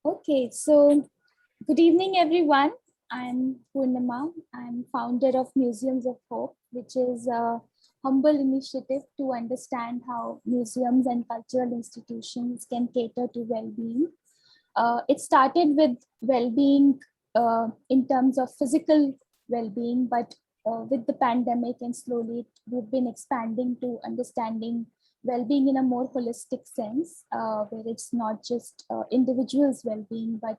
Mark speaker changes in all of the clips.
Speaker 1: Okay, so good evening, everyone. I'm Purnima. I'm founder of Museums of Hope, which is a humble initiative to understand how museums and cultural institutions can cater to well-being. It started with well-being in terms of physical well-being, but with the pandemic and slowly we've been expanding to understanding well-being in a more holistic sense, where it's not just individuals' well-being, but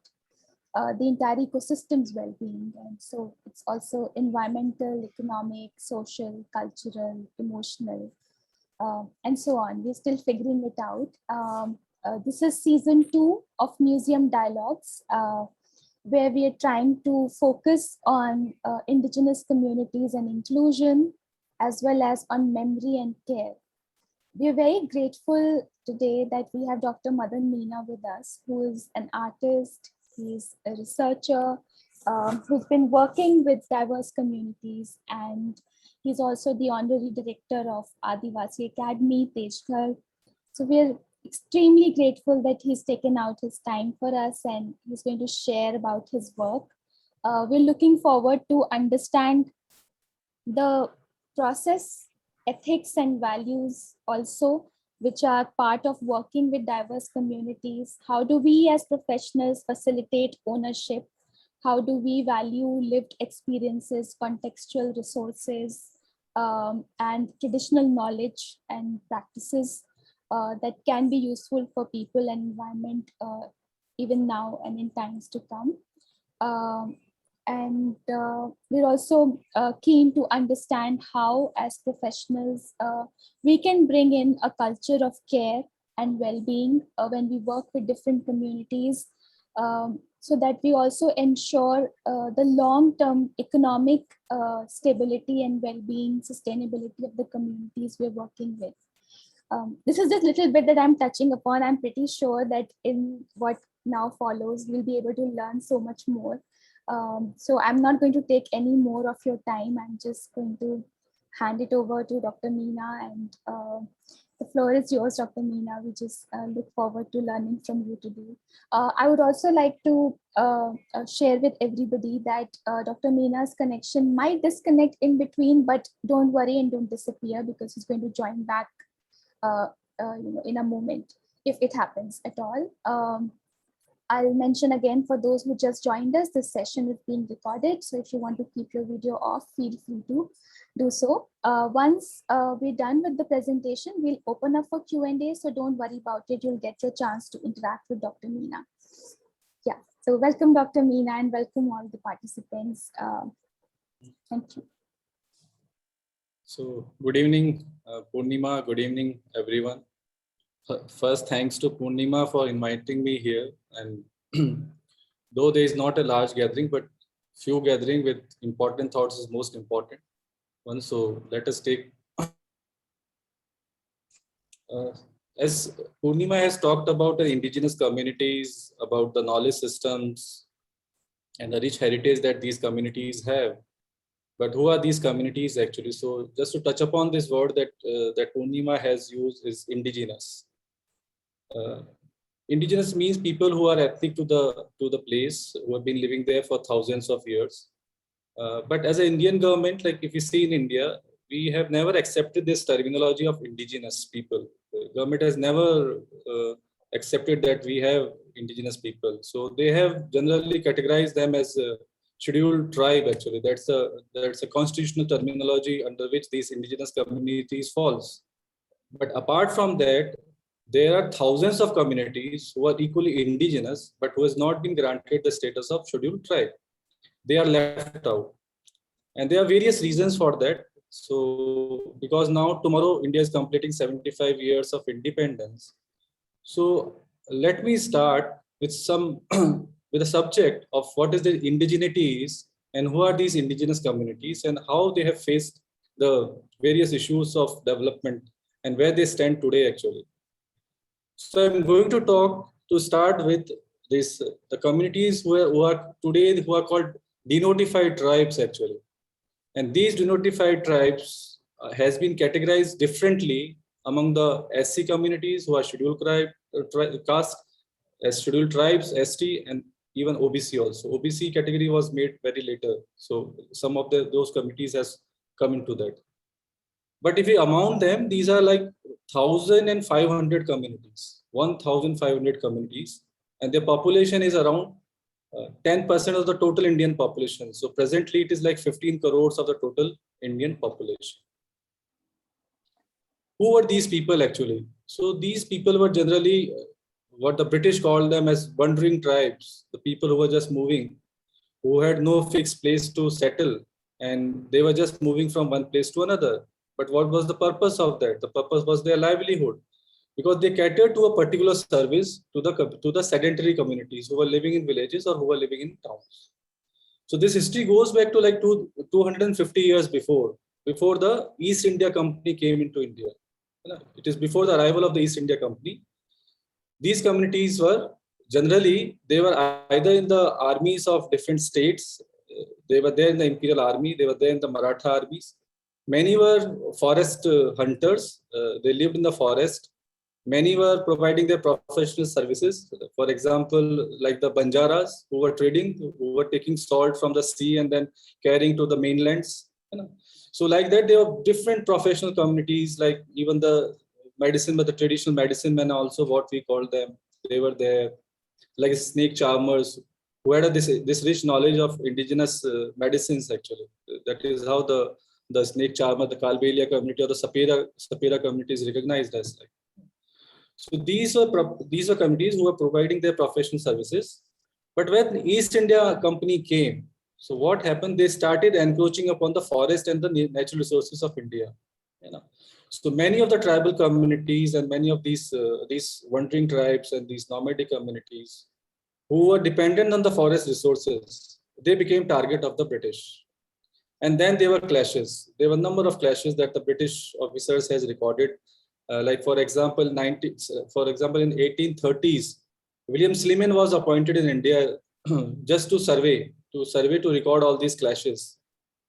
Speaker 1: the entire ecosystem's well-being. And so it's also environmental, economic, social, cultural, emotional, and so on. We're still figuring it out. This is season 2 of Museum Dialogues, where we are trying to focus on indigenous communities and inclusion, as well as on memory and care. We are very grateful today that we have Dr. Madan Meena with us, who is an artist, he's a researcher, who's been working with diverse communities, and he's also the honorary director of Adivasi Academy, Tejghar. So we're extremely grateful that he's taken out his time for us and he's going to share about his work. We're looking forward to understand the process, ethics and values also, which are part of working with diverse communities. How do we as professionals facilitate ownership? How do we value lived experiences, contextual resources, and traditional knowledge and practices that can be useful for people and environment even now and in times to come. And we're also keen to understand how, as professionals, we can bring in a culture of care and well-being when we work with different communities, so that we also ensure the long-term economic stability and well-being, sustainability of the communities we're working with. This is just a little bit that I'm touching upon. I'm pretty sure that in what now follows, we'll be able to learn so much more. So I'm not going to take any more of your time. I'm just going to hand it over to Dr. Meena, and the floor is yours, Dr. Meena. We just look forward to learning from you today. I would also like to share with everybody that Dr. Meena's connection might disconnect in between, but don't worry and don't disappear, because he's going to join back in a moment if it happens at all. I'll mention again, for those who just joined us, this session is being recorded. So if you want to keep your video off, feel free to do so. Once we're done with the presentation, we'll open up for Q&A. So don't worry about it. You'll get your chance to interact with Dr. Meena. Yeah, so welcome, Dr. Meena, and welcome all the participants. Thank you.
Speaker 2: So good evening, Purnima. Good evening, everyone. First, thanks to Purnima for inviting me here. And though there is not a large gathering, but few gathering with important thoughts is most important one. So let us take. As Purnima has talked about the indigenous communities, about the knowledge systems, and the rich heritage that these communities have. But who are these communities actually? So just to touch upon this word that that Purnima has used is indigenous. Indigenous means people who are ethnic to the place, who have been living there for thousands of years. But as an Indian government, like if you see in India, we have never accepted this terminology of indigenous people. The government has never accepted that we have indigenous people. So they have generally categorized them as a scheduled tribe. Actually, that's a constitutional terminology under which these indigenous communities falls. But apart from that, there are thousands of communities who are equally indigenous, but who has not been granted the status of scheduled tribe. They are left out. And there are various reasons for that. So, because now tomorrow India is completing 75 years of independence. So let me start with some with a subject of what is the indigeneity is and who are these indigenous communities and how they have faced the various issues of development and where they stand today actually. So I'm going to talk to start with this the communities who are today who are called denotified tribes actually. And these denotified tribes has been categorized differently among the SC communities who are scheduled caste as scheduled tribes, ST, and even OBC also. OBC category was made very later. So some of those committees has come into that. But if you amount them, these are like 1,500 communities, 1,500 communities, and their population is around 10% of the total Indian population. So presently it is like 15 crores of the total Indian population. Who were these people actually? So these people were generally what the British called them as wandering tribes, the people who were just moving, who had no fixed place to settle, and they were just moving from one place to another. But what was the purpose of that? The purpose was their livelihood, because they catered to a particular service to the sedentary communities who were living in villages or who were living in towns. So this history goes back to like 250 years before the East India Company came into India. It is before the arrival of the East India Company. These communities were generally, they were either in the armies of different states, they were there in the Imperial Army, they were there in the Maratha armies. Many were forest hunters, they lived in the forest. Many were providing their professional services. For example, like the Banjaras who were trading, who were taking salt from the sea and then carrying to the mainlands. So like that, there were different professional communities, like even the medicine, but the traditional medicine men also, what we call them, they were there, like snake charmers, who had this rich knowledge of indigenous medicines actually. That is how the snake charmer, the Kalbelia community or the Sapira community is recognized as. Like. So these were communities who were providing their professional services. But when East India Company came, so what happened? They started encroaching upon the forest and the natural resources of India. So many of the tribal communities and many of these wandering tribes and these nomadic communities who were dependent on the forest resources, they became target of the British. And then there were clashes. There were a number of clashes that the British officers has recorded. Like for example, in 1830s, William Sliman was appointed in India just to record all these clashes.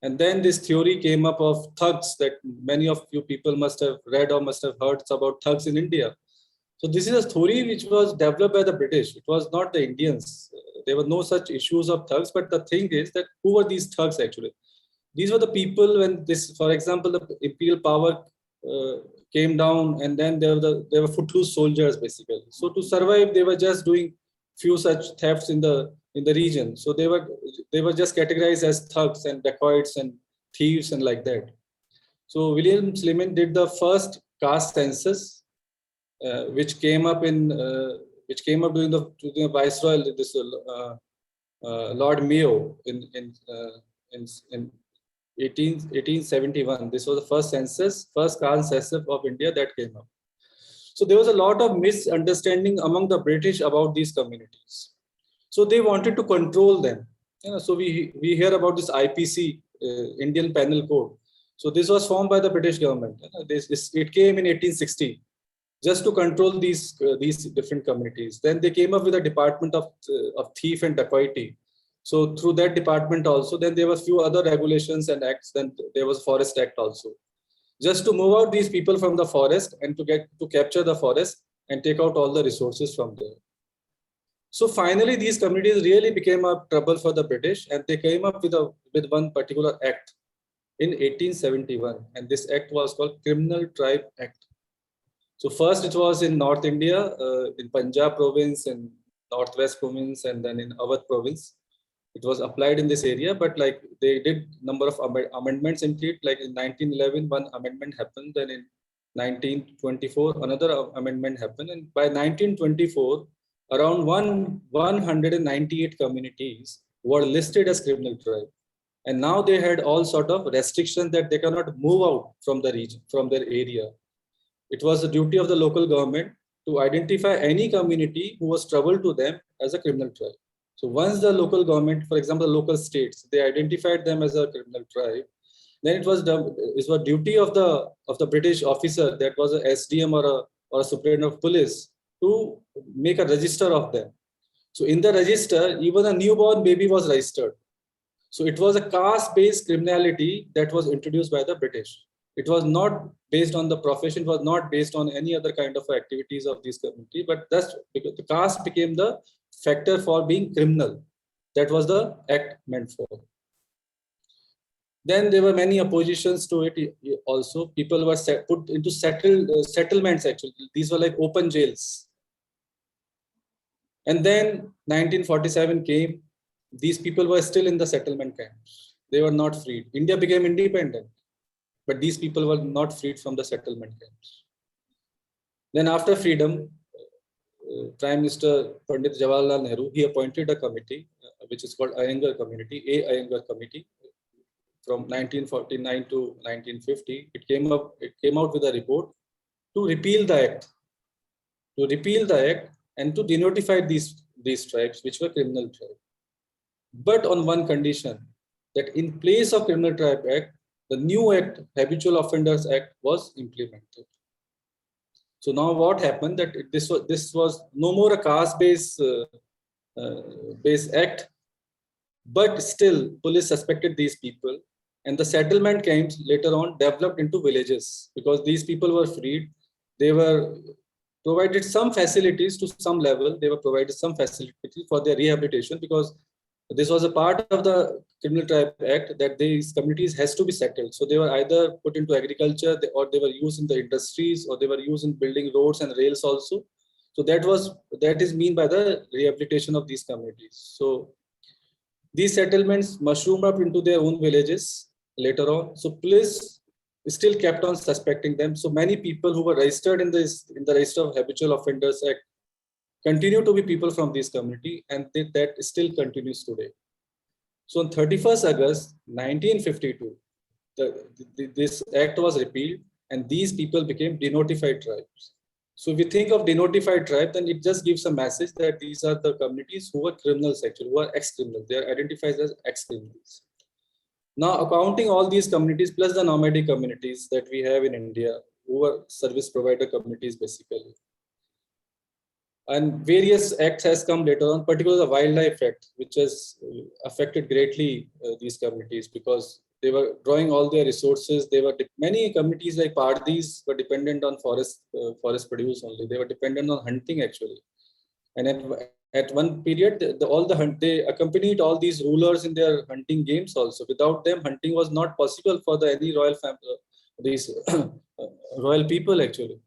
Speaker 2: And then this theory came up of thugs that many of you people must have read or must have heard about thugs in India. So this is a theory which was developed by the British. It was not the Indians. There were no such issues of thugs. But the thing is that who were these thugs actually? These were the people when this, for example, the imperial power came down, and then there were footloose soldiers basically. So to survive, they were just doing few such thefts in the region. So they were just categorized as thugs and dacoits and thieves and like that. So William Sliman did the first caste census, which came up during the Viceroy, this Lord Mayo in 1871. This was the first caste census of India that came up. So there was a lot of misunderstanding among the British about these communities. So they wanted to control them. So we hear about this IPC, Indian Penal Code. So this was formed by the British government. It came in 1860 just to control these different communities. Then they came up with a department of thief and dacoity. So through that department also, then there were few other regulations and acts. Then there was Forest Act also, just to move out these people from the forest and to capture the forest and take out all the resources from there. So finally, these communities really became a trouble for the British, and they came up with one particular act in 1871, and this act was called Criminal Tribe Act. So first it was in North India, in Punjab province, in Northwest province, and then in Awadh province. It was applied in this area, but like they did number of amendments into it. Like in 1911, one amendment happened. Then in 1924, another amendment happened. And by 1924, around 198 communities were listed as criminal tribe. And now they had all sort of restrictions that they cannot move out from the region, from their area. It was the duty of the local government to identify any community who was trouble to them as a criminal tribe. So once the local government, for example, the local states, they identified them as a criminal tribe, then it was the duty of the British officer, that was a SDM or a superintendent of police, to make a register of them. So in the register, even a newborn baby was registered. So it was a caste-based criminality that was introduced by the British. It was not based on the profession, was not based on any other kind of activities of this community, but that's because the caste became the factor for being criminal. That was the act meant for. Then there were many oppositions to it also. People were put into settlements actually. These were like open jails. And then 1947 came. These people were still in the settlement camps. They were not freed. India became independent, but these people were not freed from the settlement camps. Then after freedom, Prime Minister Pandit Jawaharlal Nehru, he appointed a committee, which is called Iyengar Committee, Iyengar Committee. From 1949 to 1950, it came out with a report to repeal the act, and to denotify these tribes, which were criminal tribes. But on one condition, that in place of Criminal Tribe Act, the new act, Habitual Offenders Act, was implemented. So now what happened, that this was no more a caste-based act, but still police suspected these people, and the settlement camps later on developed into villages because these people were freed. They were provided some facilities to some level. They were provided some facilities for their rehabilitation because this was a part of the Criminal Tribe Act that these communities has to be settled. So they were either put into agriculture or they were used in the industries or they were used in building roads and rails also. So that is mean by the rehabilitation of these communities. So these settlements mushroomed up into their own villages later on. So police still kept on suspecting them. So many people who were registered in the register of Habitual Offenders Act continue to be people from this community, and that still continues today. So on 31st August 1952, this act was repealed, and these people became denotified tribes. So if we think of denotified tribe, then it just gives a message that these are the communities who were criminals actually, who are ex-criminals. They are identified as ex-criminals. Now, accounting all these communities plus the nomadic communities that we have in India, who are service provider communities basically, and various acts has come later on, particularly the Wildlife Act, which has affected greatly these communities because they were drawing all their resources. They were many communities like Pardis were dependent on forest produce only. They were dependent on hunting actually, and at one period, they accompanied all these rulers in their hunting games also. Without them, hunting was not possible for any royal family, these royal people actually.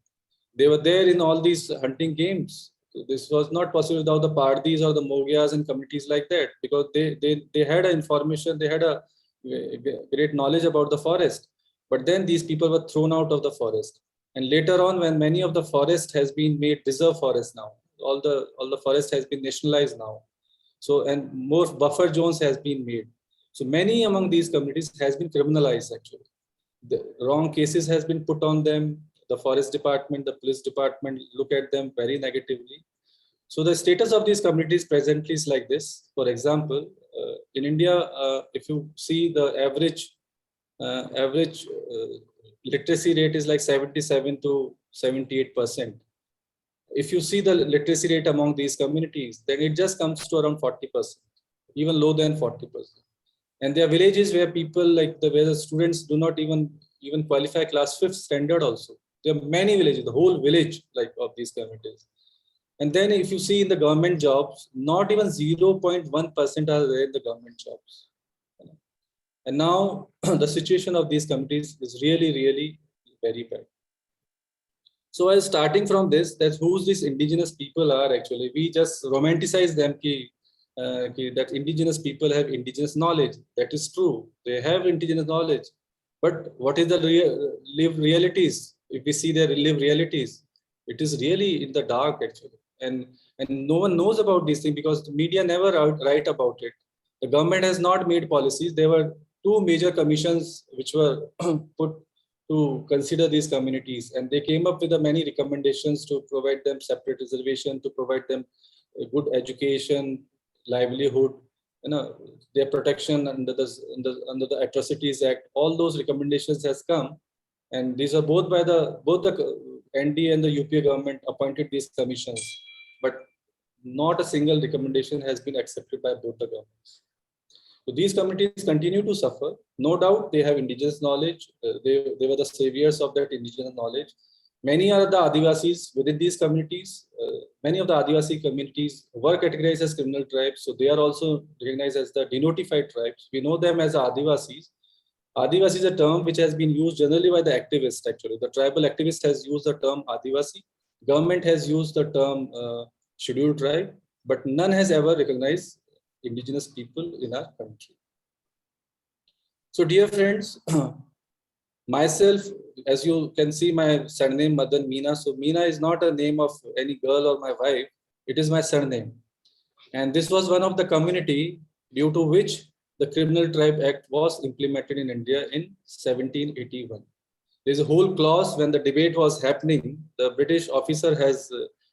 Speaker 2: They were there in all these hunting games. This was not possible without the Pardis or the Mogyas and communities like that, because they had information, they had a great knowledge about the forest. But then these people were thrown out of the forest. And later on, when many of the forest has been made reserve forest now, all the forest has been nationalized now. So, and more buffer zones has been made. So many among these communities has been criminalized actually. The wrong cases has been put on them. The forest department, the police department look at them very negatively. So the status of these communities presently is like this. For example, in India, if you see the average literacy rate is like 77 to 78%. If you see the literacy rate among these communities, then it just comes to around 40%, even lower than 40%. And there are villages where people where the students do not even qualify class 5th standard also. There are many villages, the whole village of these communities. And then if you see in the government jobs, not even 0.1% are there in the government jobs. And now the situation of these communities is really, really very bad. So while starting from this, that's who these indigenous people are actually. We just romanticize them that indigenous people have indigenous knowledge. That is true. They have indigenous knowledge. But what is the live realities? If we see their live realities, it is really in the dark actually. And no one knows about these things because the media never write about it. The government has not made policies. There were two major commissions which were put to consider these communities, and they came up with many recommendations to provide them separate reservation, to provide them a good education, livelihood, their protection under the Atrocities Act. All those recommendations has come, and these are both the ND and the UPA government appointed these commissions, but not a single recommendation has been accepted by both the governments. So these communities continue to suffer. No doubt they have indigenous knowledge. They were the saviors of that indigenous knowledge. Many are the Adivasis within these communities. Many of the Adivasi communities were categorized as criminal tribes. So they are also recognized as the denotified tribes. We know them as Adivasis. Adivasi is a term which has been used generally by the activists actually. The tribal activist has used the term Adivasi. Government has used the term scheduled tribe, but none has ever recognized indigenous people in our country. So dear friends, myself, as you can see my surname Madan Meena. So Meena is not a name of any girl or my wife. It is my surname. And this was one of the community due to which the Criminal Tribe Act was implemented in India in 1781. There's a whole clause when the debate was happening. The British officer has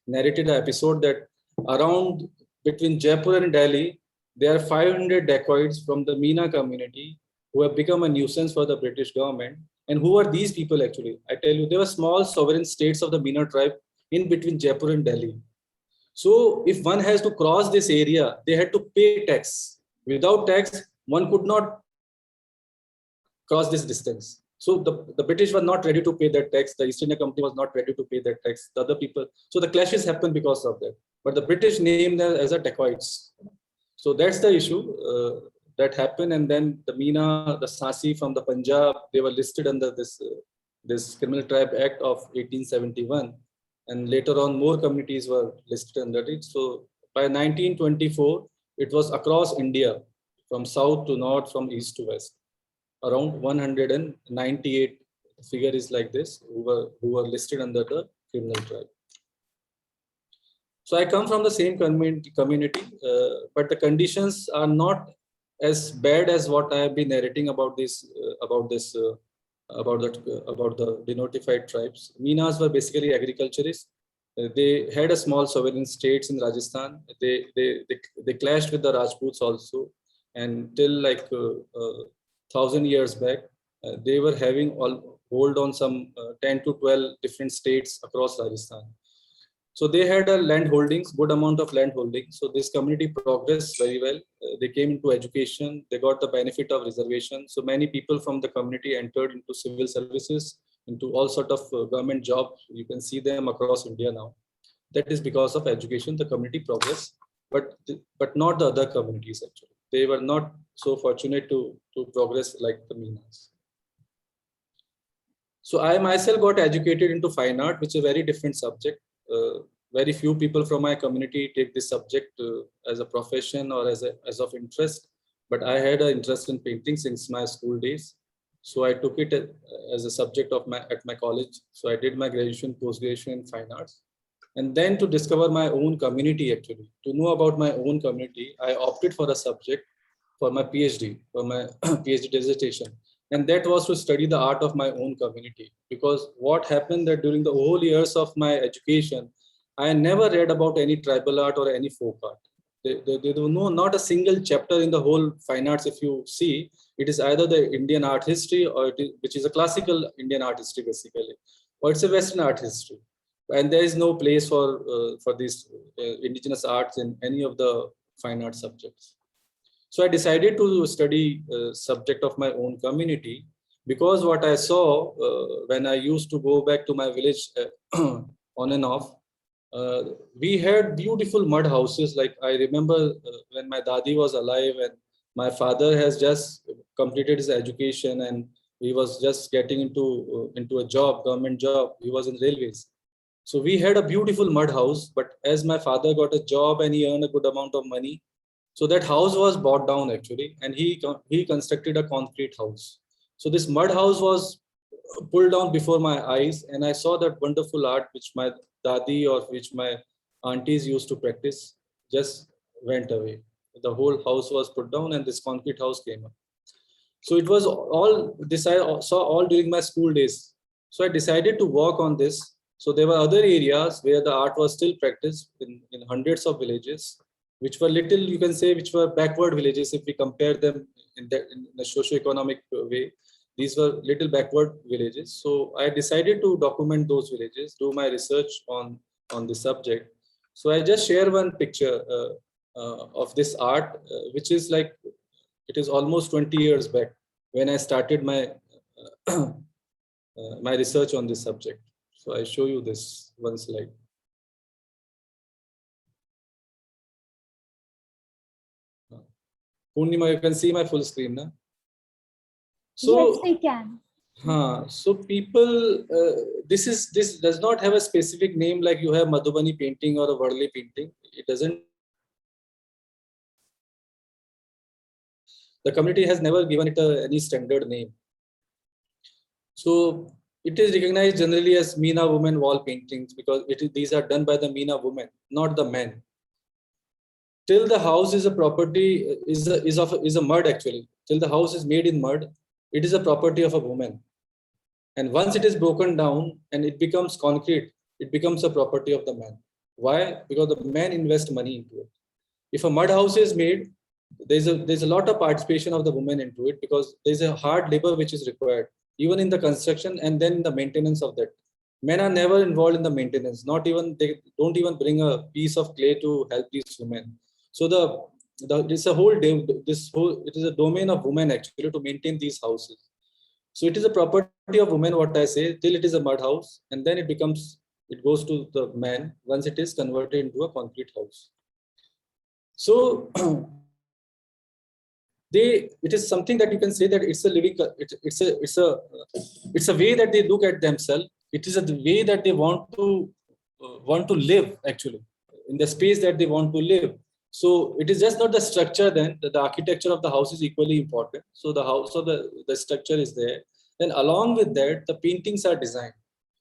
Speaker 2: narrated an episode that around between Jaipur and Delhi, there are 500 dacoits from the Meena community who have become a nuisance for the British government. And who are these people actually? I tell you, they were small sovereign states of the Meena tribe in between Jaipur and Delhi. So if one has to cross this area, they had to pay tax. Without tax, one could not cross this distance. So the British were not ready to pay that tax. The East India Company was not ready to pay that tax. The other people. So the clashes happened because of that. But the British named them as a dacoits. So that's the issue that happened. And then the Meena, the Sasi from the Punjab, they were listed under this Criminal Tribe Act of 1871. And later on, more communities were listed under it. So by 1924, it was across India, from south to north, from east to west. Around 198 figure is like this, who were listed under the criminal tribe. So I come from the same community, but the conditions are not as bad as what I have been narrating about the denotified tribes. Meenas were basically agriculturists. They had a small sovereign states in Rajasthan. They clashed with the Rajputs also, and till like 1,000 years back, they were having hold on some 10 to 12 different states across Rajasthan. So they had a land holdings, good amount of land holdings. So this community progressed very well. They came into education. They got the benefit of reservation. So many people from the community entered into civil services, into all sort of government jobs. You can see them across India now. That is because of education, the community progressed, but not the other communities actually. They were not so fortunate to progress like the Meenas. So I myself got educated into fine art, which is a very different subject. Very few people from my community take this subject as a profession or as of interest, but I had an interest in painting since my school days. So I took it as a subject of at my college. So I did my graduation, post-graduation in fine arts. And then to discover my own community actually, to know about my own community, I opted for a subject for my PhD, for my PhD dissertation. And that was to study the art of my own community. Because what happened that during the whole years of my education, I never read about any tribal art or any folk art. There was not a single chapter in the whole fine arts. If you see, it is either the Indian art history or which is a classical Indian art history basically, or it's a Western art history. And there is no place for these indigenous arts in any of the fine art subjects. So I decided to study subject of my own community, because what I saw when I used to go back to my village on and off, we had beautiful mud houses. Like I remember when my dadi was alive and my father has just completed his education and he was just getting into a job, government job. He was in railways. So we had a beautiful mud house, but as my father got a job and he earned a good amount of money, so that house was bought down actually, and he constructed a concrete house. So this mud house was pulled down before my eyes, and I saw that wonderful art which my dadi or which my aunties used to practice just went away. The whole house was put down and this concrete house came up. So it was all this I saw all during my school days. So I decided to work on this. So there were other areas where the art was still practiced in hundreds of villages, which were little, you can say, which were backward villages if we compare them in a socio-economic way. These were little backward villages. So I decided to document those villages, do my research on the subject. So I just share one picture of this art, which is like It is almost 20 years back when I started my my research on this subject. So I show you this one slide. Purnima, you can see my full screen now. So,
Speaker 1: yes, we can.
Speaker 2: so people, this does not have a specific name like you have Madhubani painting or a Worli painting. It doesn't. The community has never given it any standard name. So it is recognized generally as Meena women wall paintings because these are done by the Meena women, not the men. Till the house is a property is a mud actually. Till the house is made in mud, it is a property of a woman. And once it is broken down and it becomes concrete, it becomes a property of the man. Why? Because the men invest money into it. If a mud house is made, there's a lot of participation of the women into it because there's a hard labor which is required, even in the construction and then the maintenance of that. Men are never involved in the maintenance. Not even they don't even bring a piece of clay to help these women. So it's a whole day. It is a domain of women actually to maintain these houses. So it is a property of women, what I say, till it is a mud house, and then it goes to the man once it is converted into a concrete house. So it is something that you can say that it's a living, it's a way that they look at themselves. It is a way that they want to live actually in the space that they want to live. So it is just not the structure then, the architecture of the house is equally important. So the house or the structure is there. Then along with that, the paintings are designed,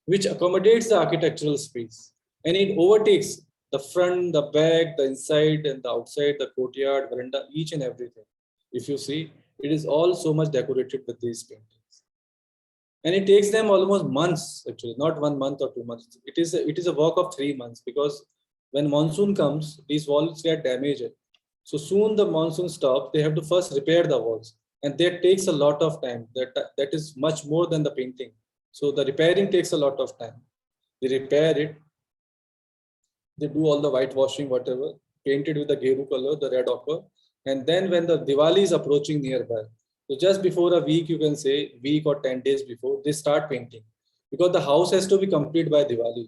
Speaker 2: which accommodates the architectural space. And it overtakes the front, the back, the inside and the outside, the courtyard, veranda, each and everything. If you see, it is all so much decorated with these paintings. And it takes them almost months, actually, not 1 month or 2 months. It is a work of 3 months because when monsoon comes, these walls get damaged. So soon the monsoon stops, they have to first repair the walls. And that takes a lot of time. That is much more than the painting. So the repairing takes a lot of time. They repair it. They do all the whitewashing, whatever, paint it with the geru color, the red ochre. And then when the Diwali is approaching nearby, so just before a week, you can say week or 10 days before, they start painting because the house has to be complete by Diwali.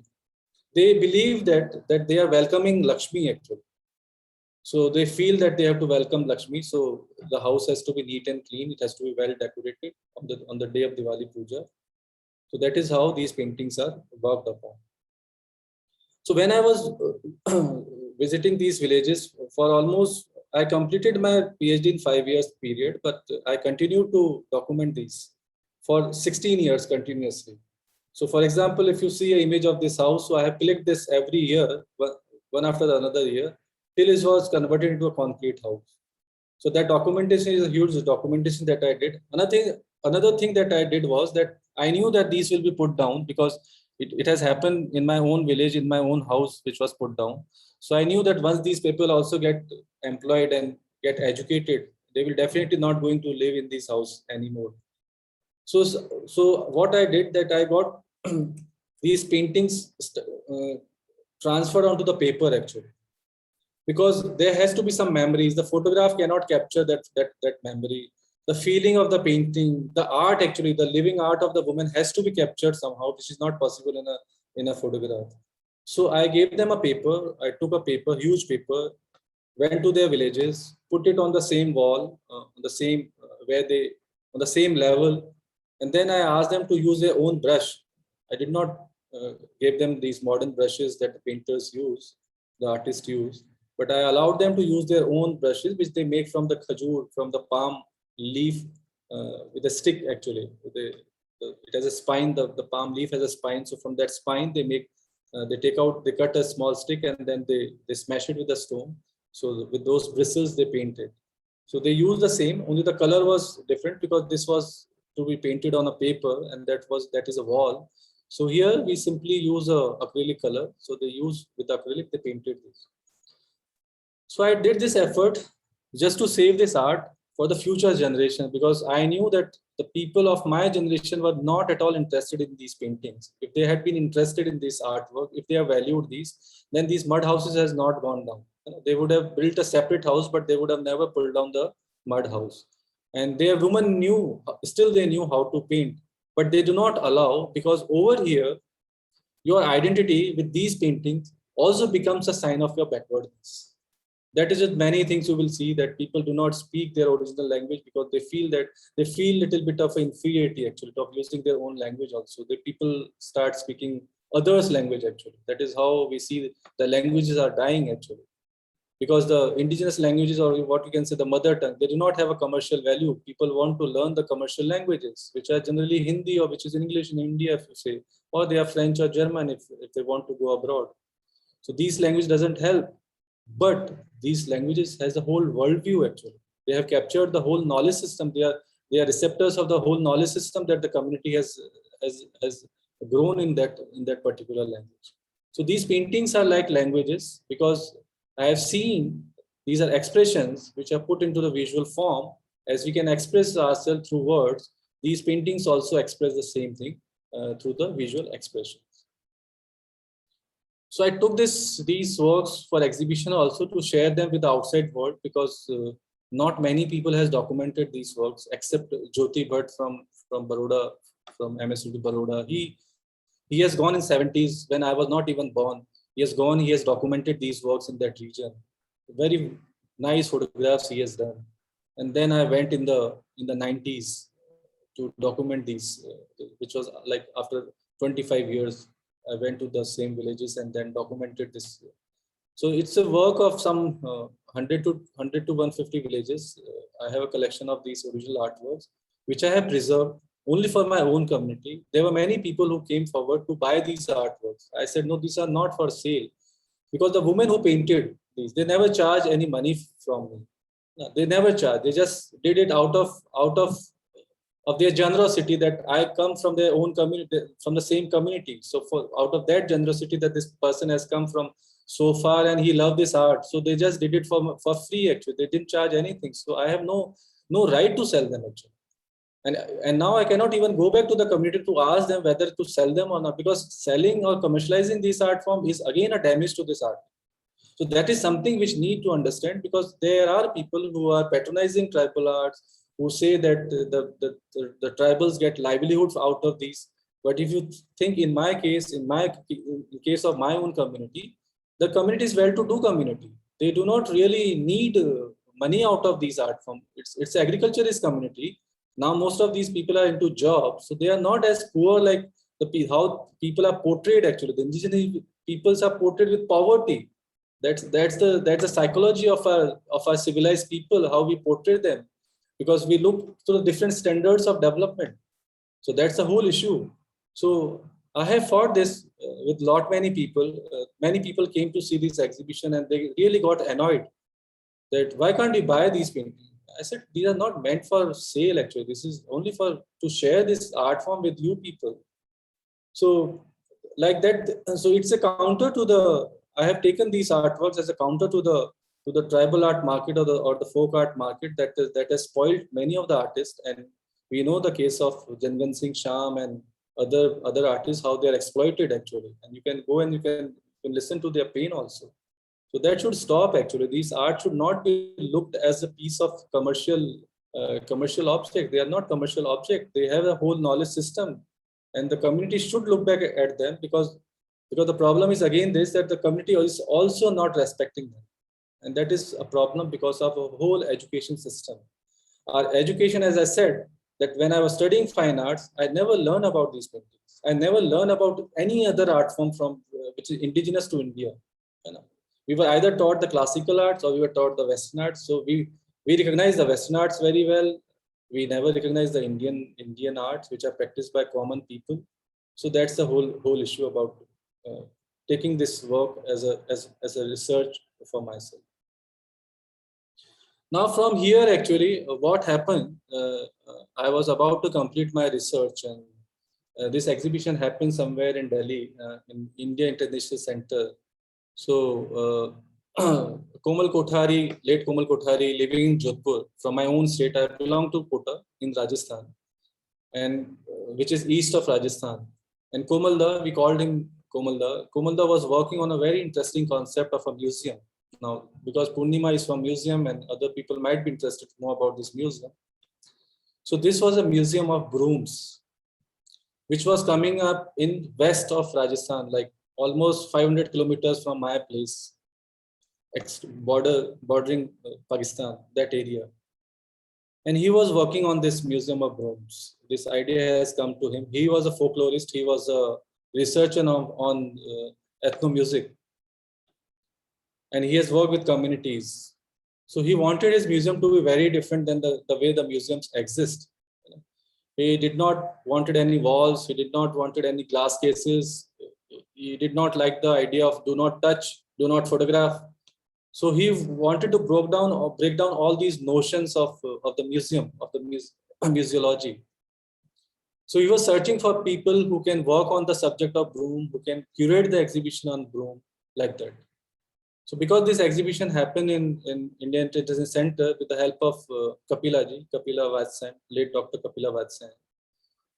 Speaker 2: They believe that they are welcoming Lakshmi actually. So they feel that they have to welcome Lakshmi. So the house has to be neat and clean. It has to be well decorated on the day of Diwali Puja. So that is how these paintings are worked upon. So when I was visiting these villages for almost, I completed my PhD in 5 years period, but I continued to document these for 16 years continuously. So for example, if you see an image of this house, so I have clicked this every year, one after another year, till it was converted into a concrete house. So that documentation is a huge documentation that I did. Another thing that I did was that I knew that these will be put down because it has happened in my own village, in my own house, which was put down. So I knew that once these people also get employed and get educated, they will definitely not going to live in this house anymore. So what I did that I got these paintings transferred onto the paper actually, because there has to be some memories. The photograph cannot capture that memory. The feeling of the painting, the art actually, the living art of the woman has to be captured somehow, which is not possible in a photograph. So I gave them a paper. I took a paper, huge paper, went to their villages, put it on the same wall, on the same on the same level, and then I asked them to use their own brush. I did not give them these modern brushes that the painters use, the artists use, but I allowed them to use their own brushes, which they make from the khajur, from the palm leaf, with a stick actually. It has a spine. The palm leaf has a spine. So from that spine, they cut a small stick and then they smash it with a stone. So with those bristles, they paint it. So they use the same, only the color was different because this was to be painted on a paper and that is a wall. So here we simply use a acrylic color. So they use with acrylic, they painted this. So I did this effort just to save this art for the future generation, because I knew that the people of my generation were not at all interested in these paintings. If they had been interested in this artwork, if they have valued these, then these mud houses has not gone down. They would have built a separate house, but they would have never pulled down the mud house. And their women knew, still they knew how to paint, but they do not allow, because over here, your identity with these paintings also becomes a sign of your backwardness. That is with many things you will see, that people do not speak their original language because they feel little bit of inferiority actually of using their own language also. The people start speaking others language actually. That is how we see the languages are dying actually, because the indigenous languages, or what you can say the mother tongue, they do not have a commercial value. People want to learn the commercial languages, which are generally Hindi, or which is English in India, if you say, or they are French or German if they want to go abroad. So these language doesn't help, but these languages has a whole worldview actually. They have captured the whole knowledge system. They are receptors of the whole knowledge system that the community has grown in that particular language. So these paintings are like languages, because I have seen these are expressions which are put into the visual form. As we can express ourselves through words, these paintings also express the same thing through the visual expressions. So I took these works for exhibition also to share them with the outside world, because not many people has documented these works except Jyoti Bhatt from Baroda, from MSUD Baroda. He has gone in 70s when I was not even born. He has gone, he has documented these works in that region. Very nice photographs he has done. And then I went in the 90s to document these, which was like after 25 years, I went to the same villages and then documented this. So it's a work of some 100 to 150 villages. I have a collection of these original artworks, which I have preserved only for my own community. There were many people who came forward to buy these artworks. I said, no, these are not for sale, because the women who painted these, they never charge any money from me. No, they never charge. They just did it out of their generosity, that I come from their own community, from the same community. So out of that generosity that this person has come from so far and he loved this art, so they just did it for free actually. They didn't charge anything. So I have no right to sell them actually. And now I cannot even go back to the community to ask them whether to sell them or not, because selling or commercializing this art form is again a damage to this art. So that is something which need to understand, because there are people who are patronizing tribal arts, who say that the tribals get livelihoods out of these. But if you think in my case, in case of my own community, the community is well-to-do community. They do not really need money out of these art form. It's agriculturist community. Now most of these people are into jobs, so they are not as poor like how people are portrayed actually. The indigenous peoples are portrayed with poverty. That's the psychology of our civilized people, how we portray them, because we look to the different standards of development. So that's the whole issue. So I have fought this with many people. Many people came to see this exhibition and they really got annoyed that why can't we buy these paintings? I said, these are not meant for sale actually. This is only to share this art form with you people. So like that, so it's a counter to I have taken these artworks as a counter to the tribal art market or the folk art market that has spoiled many of the artists. And we know the case of Jangan Singh Sham and other artists, how they are exploited actually. And you can go and you can listen to their pain also. So that should stop actually. These art should not be looked as a piece of commercial object. They are not commercial object. They have a whole knowledge system, and the community should look back at them, because the problem is again this, that the community is also not respecting them, and that is a problem because of a whole education system. Our education, as I said, that when I was studying fine arts, I never learned about these paintings. I never learned about any other art form from which is indigenous to India. You know, we were either taught the classical arts or we were taught the Western arts. So we recognize the Western arts very well. We never recognize the Indian arts which are practiced by common people. So that's the whole issue about taking this work as a research for myself. Now from here, actually, what happened, I was about to complete my research, and this exhibition happened somewhere in Delhi, in India International Center. So Komal Kothari, late Komal Kothari, living in Jodhpur, from my own state. I belong to Kota in Rajasthan, and which is east of Rajasthan. And Komalda, we called him Komalda. Komalda was working on a very interesting concept of a museum. Now, because Purnima is from museum and other people might be interested to know about this museum. So this was a museum of brooms, which was coming up in west of Rajasthan, like almost 500 kilometers from my place, bordering Pakistan, that area. And he was working on this museum of brooms. This idea has come to him. He was a folklorist. He was a researcher on ethno music, and he has worked with communities. So he wanted his museum to be very different than the way the museums exist. He did not wanted any walls. He did not wanted any glass cases. He did not like the idea of do not touch, do not photograph. So he wanted to break down all these notions of the museum, of the museology. So he was searching for people who can work on the subject of broom, who can curate the exhibition on broom, like that. So because this exhibition happened in Indian Tradition Center with the help of Kapila Vatsayana, late Dr. Kapila Vatsayana.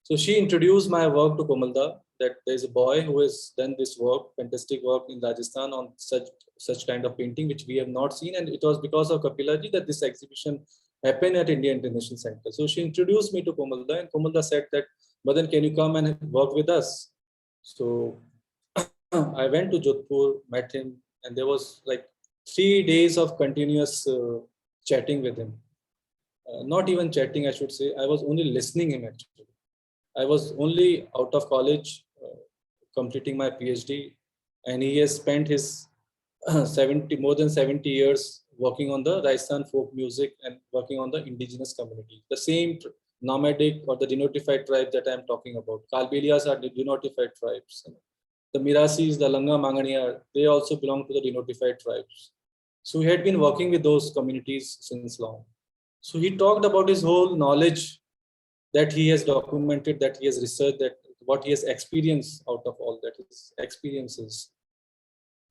Speaker 2: So she introduced my work to Komalda, that there is a boy who has done this work, fantastic work in Rajasthan on such kind of painting, which we have not seen. And it was because of Kapilaji that this exhibition happened at Indian International Center. So she introduced me to Komalda, and Komalda said that, Madan, can you come and work with us? So I went to Jodhpur, met him, and there was like 3 days of continuous chatting with him. Not even chatting, I should say. I was only listening him actually. I was only out of college, completing my PhD, and he has spent his more than 70 years working on the Rajasthan folk music and working on the indigenous community. The same nomadic or the denotified tribe that I am talking about. Kalbelias are the denotified tribes. The Mirasis, the Langa Manganiya, they also belong to the denotified tribes. So he had been working with those communities since long. So he talked about his whole knowledge that he has documented, that he has researched, that what he has experienced out of all that, his experiences.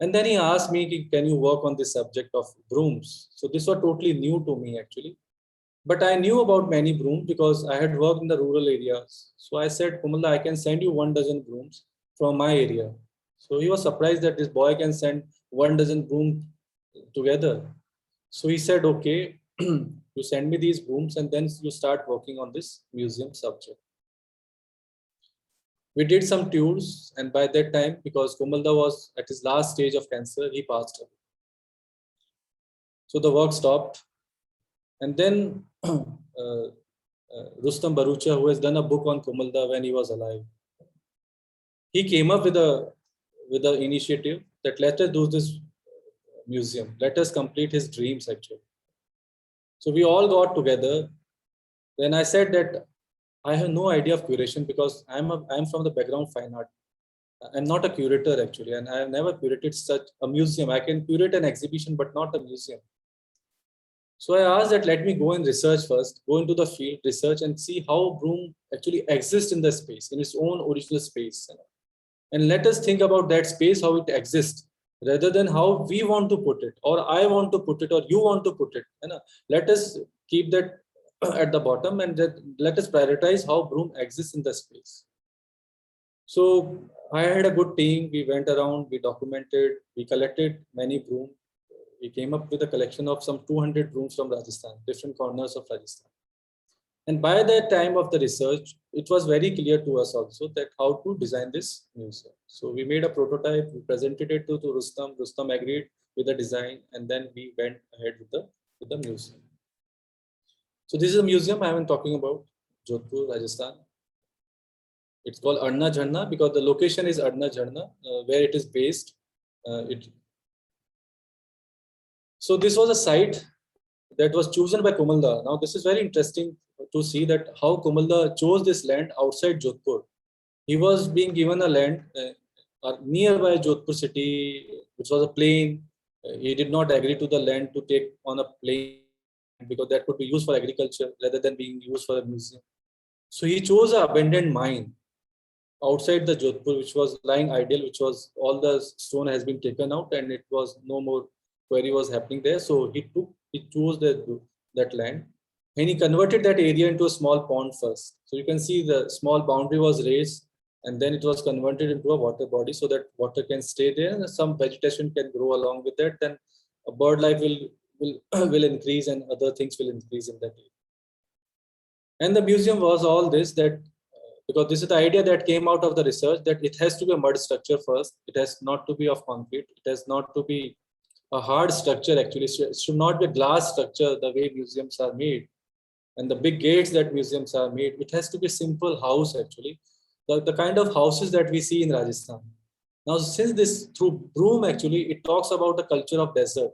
Speaker 2: And then he asked me, can you work on this subject of brooms? So this was totally new to me actually. But I knew about many brooms because I had worked in the rural areas. So I said, Komalda, I can send you 1 dozen brooms from my area. So he was surprised that this boy can send 1 dozen brooms together. So he said, okay, you send me these brooms and then you start working on this museum subject. We did some tours, and by that time, because Komalda was at his last stage of cancer, he passed away. So the work stopped. And then Rustam Barucha, who has done a book on Komalda when he was alive, he came up with the initiative that let us do this museum, let us complete his dreams actually. So we all got together. Then I said that I have no idea of curation because I'm from the background fine art. I'm not a curator actually, and I have never curated such a museum. I can curate an exhibition, but not a museum. So I asked that let me go and research first, go into the field, research and see how broom actually exists in the space, in its own original space. And let us think about that space, how it exists, rather than how we want to put it, or I want to put it, or you want to put it. Let us keep that at the bottom and let us prioritize how broom exists in the space. So I had a good team. We went around, we documented, we collected many brooms. We came up with a collection of some 200 brooms from Rajasthan, different corners of Rajasthan. And by the time of the research, it was very clear to us also that how to design this museum. So we made a prototype, we presented it to Rustam. Rustam agreed with the design, and then we went ahead with the museum. So this is a museum I am talking about, Jodhpur, Rajasthan. It's called Adna Jharna because the location is Adna Jharna, where it is based. So this was a site that was chosen by Komalda. Now this is very interesting to see that how Komalda chose this land outside Jodhpur. He was being given a land nearby Jodhpur city, which was a plain. He did not agree to the land to take on a plain because that could be used for agriculture rather than being used for a museum. So he chose an abandoned mine outside the Jodhpur, which was lying idle, which was all the stone has been taken out and it was no more quarry was happening there. So he chose that land and he converted that area into a small pond first. So you can see the small boundary was raised and then it was converted into a water body so that water can stay there and some vegetation can grow along with that. Then bird life will will increase and other things will increase in that area. And the museum was all this that because this is the idea that came out of the research that it has to be a mud structure first. It has not to be of concrete. It has not to be a hard structure actually. It should not be a glass structure the way museums are made and the big gates that museums are made. It has to be a simple house actually. The kind of houses that we see in Rajasthan. Now, since this through Broom actually, it talks about the culture of desert.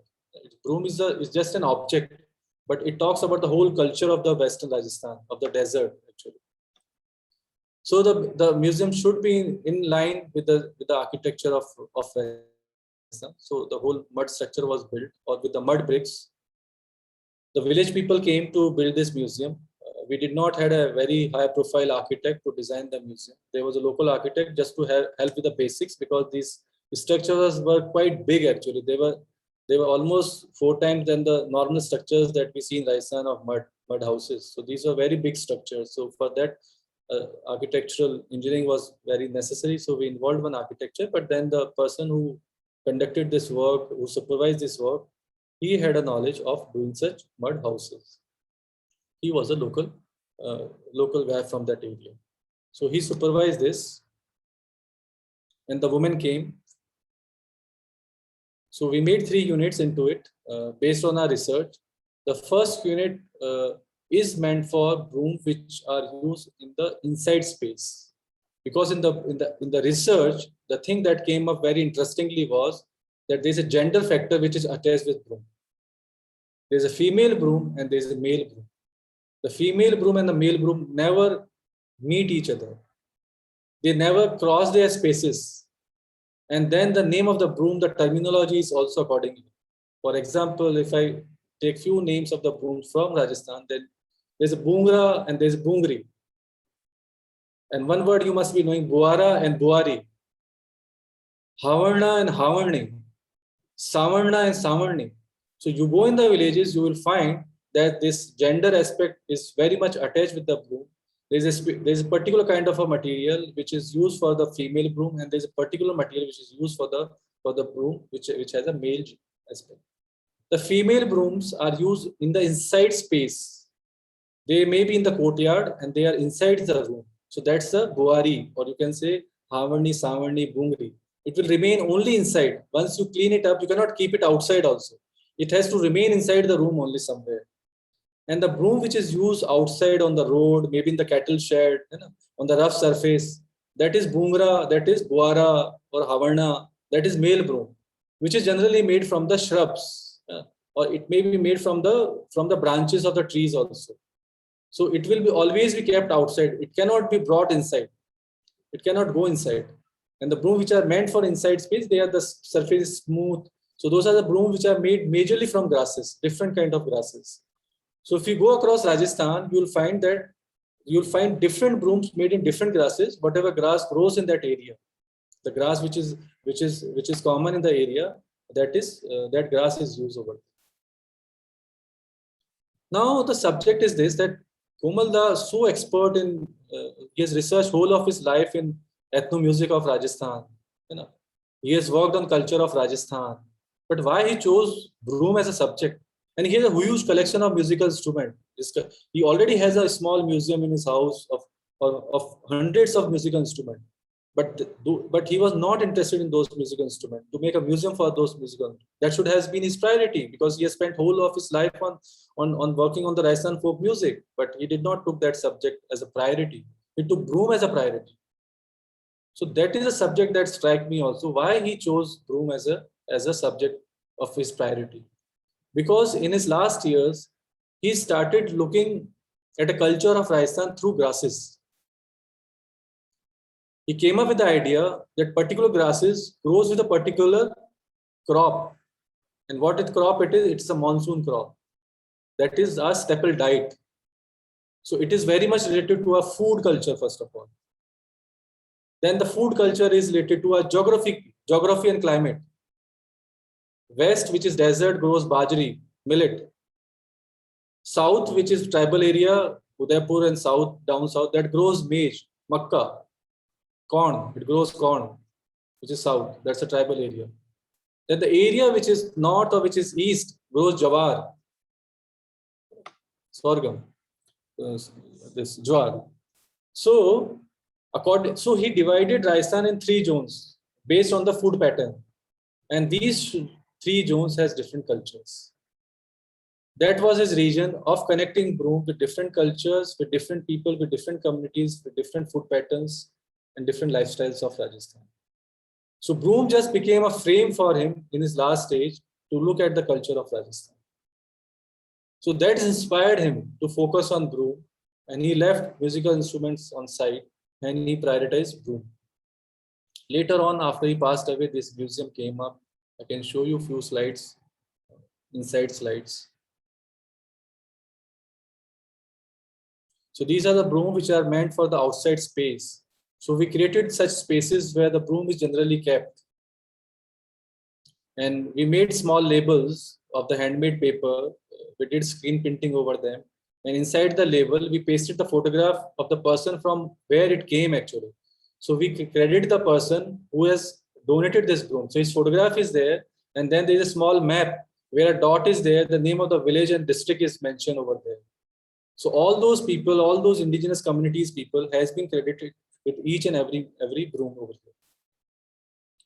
Speaker 2: Broom is just an object, but it talks about the whole culture of the Western Rajasthan, of the desert actually. So the museum should be in line with the architecture of Rajasthan. So the whole mud structure was built or with the mud bricks. The village people came to build this museum. We did not had a very high profile architect to design the museum. There was a local architect just to help with the basics because these structures were quite big actually. They were almost 4 times than the normal structures that we see in Rajasthan of mud houses. So these were very big structures. So for that, architectural engineering was very necessary. So we involved one architecture, but then the person who conducted this work, who supervised this work, he had a knowledge of doing such mud houses. He was a local guy from that area. So he supervised this and the woman came. So we made 3 units into it based on our research. The first unit is meant for rooms which are used in the inside space. Because in the research, the thing that came up very interestingly was that there's a gender factor which is attached with broom. There's a female broom and there's a male broom. The female broom and the male broom never meet each other. They never cross their spaces. And then the name of the broom, the terminology is also accordingly. For example, if I take few names of the brooms from Rajasthan, then there's a Bungra and there's a Bungri. And one word you must be knowing, Buara and Buari. Havarna and Havarni. Savarna and Savarni. So you go in the villages, you will find that this gender aspect is very much attached with the broom. There's a particular kind of a material which is used for the female broom, and there's a particular material which is used for the broom which has a male aspect. The female brooms are used in the inside space. They may be in the courtyard and they are inside the room. So that's the Buari, or you can say Havarni, Savarni, Bungri. It will remain only inside. Once you clean it up, you cannot keep it outside also. It has to remain inside the room only somewhere. And the broom which is used outside on the road, maybe in the cattle shed, on the rough surface, that is Bungra, that is Buara or Havarna, that is male broom, which is generally made from the shrubs, or it may be made from the branches of the trees also. So it will always be kept outside. It cannot be brought inside. It cannot go inside. And the broom which are meant for inside space, they are the surface is smooth. So those are the brooms which are made majorly from grasses, different kind of grasses. So if you go across Rajasthan, you'll find different brooms made in different grasses, whatever grass grows in that area. The grass which is common in the area, that grass is used over. Now the subject is this, that Komal Da is so expert in he has researched whole of his life in ethno music of Rajasthan. He has worked on culture of Rajasthan. But why he chose broom as a subject? And he has a huge collection of musical instruments. He already has a small museum in his house of hundreds of musical instruments. But he was not interested in those musical instruments. To make a museum for those musical, that should have been his priority, because he has spent whole of his life on working on the Rajasthan folk music. But he did not took that subject as a priority. He took broom as a priority. So that is a subject that struck me also. Why he chose broom as a subject of his priority? Because in his last years, he started looking at a culture of Rajasthan through grasses. He came up with the idea that particular grasses grows with a particular crop. And what crop it is? It's a monsoon crop. That is our staple diet. So it is very much related to our food culture, first of all. Then the food culture is related to our geography and climate. West, which is desert, grows bajri, millet. South, which is tribal area, Udaipur and south, down south, that grows maize, makka, corn. It grows corn, which is south. That's a tribal area. that the area which is north or which is east grows jawar, sorghum, this jawar. So so he divided Rajasthan in 3 zones based on the food pattern, and these 3 zones has different cultures. That was his region of connecting Broom with different cultures, with different people, with different communities, with different food patterns and different lifestyles of Rajasthan. So Broom just became a frame for him in his last stage to look at the culture of Rajasthan. So that inspired him to focus on Broom, and he left musical instruments on site and he prioritized Broom. Later on, after he passed away, this museum came up. I can show you a few slides, inside slides. So these are the broom which are meant for the outside space. So we created such spaces where the broom is generally kept. And we made small labels of the handmade paper. We did screen printing over them. And inside the label, we pasted the photograph of the person from where it came actually. So we credit the person who has donated this broom. So his photograph is there. And then there is a small map where a dot is there. The name of the village and district is mentioned over there. So all those people, all those indigenous communities people has been credited with each and every broom over here.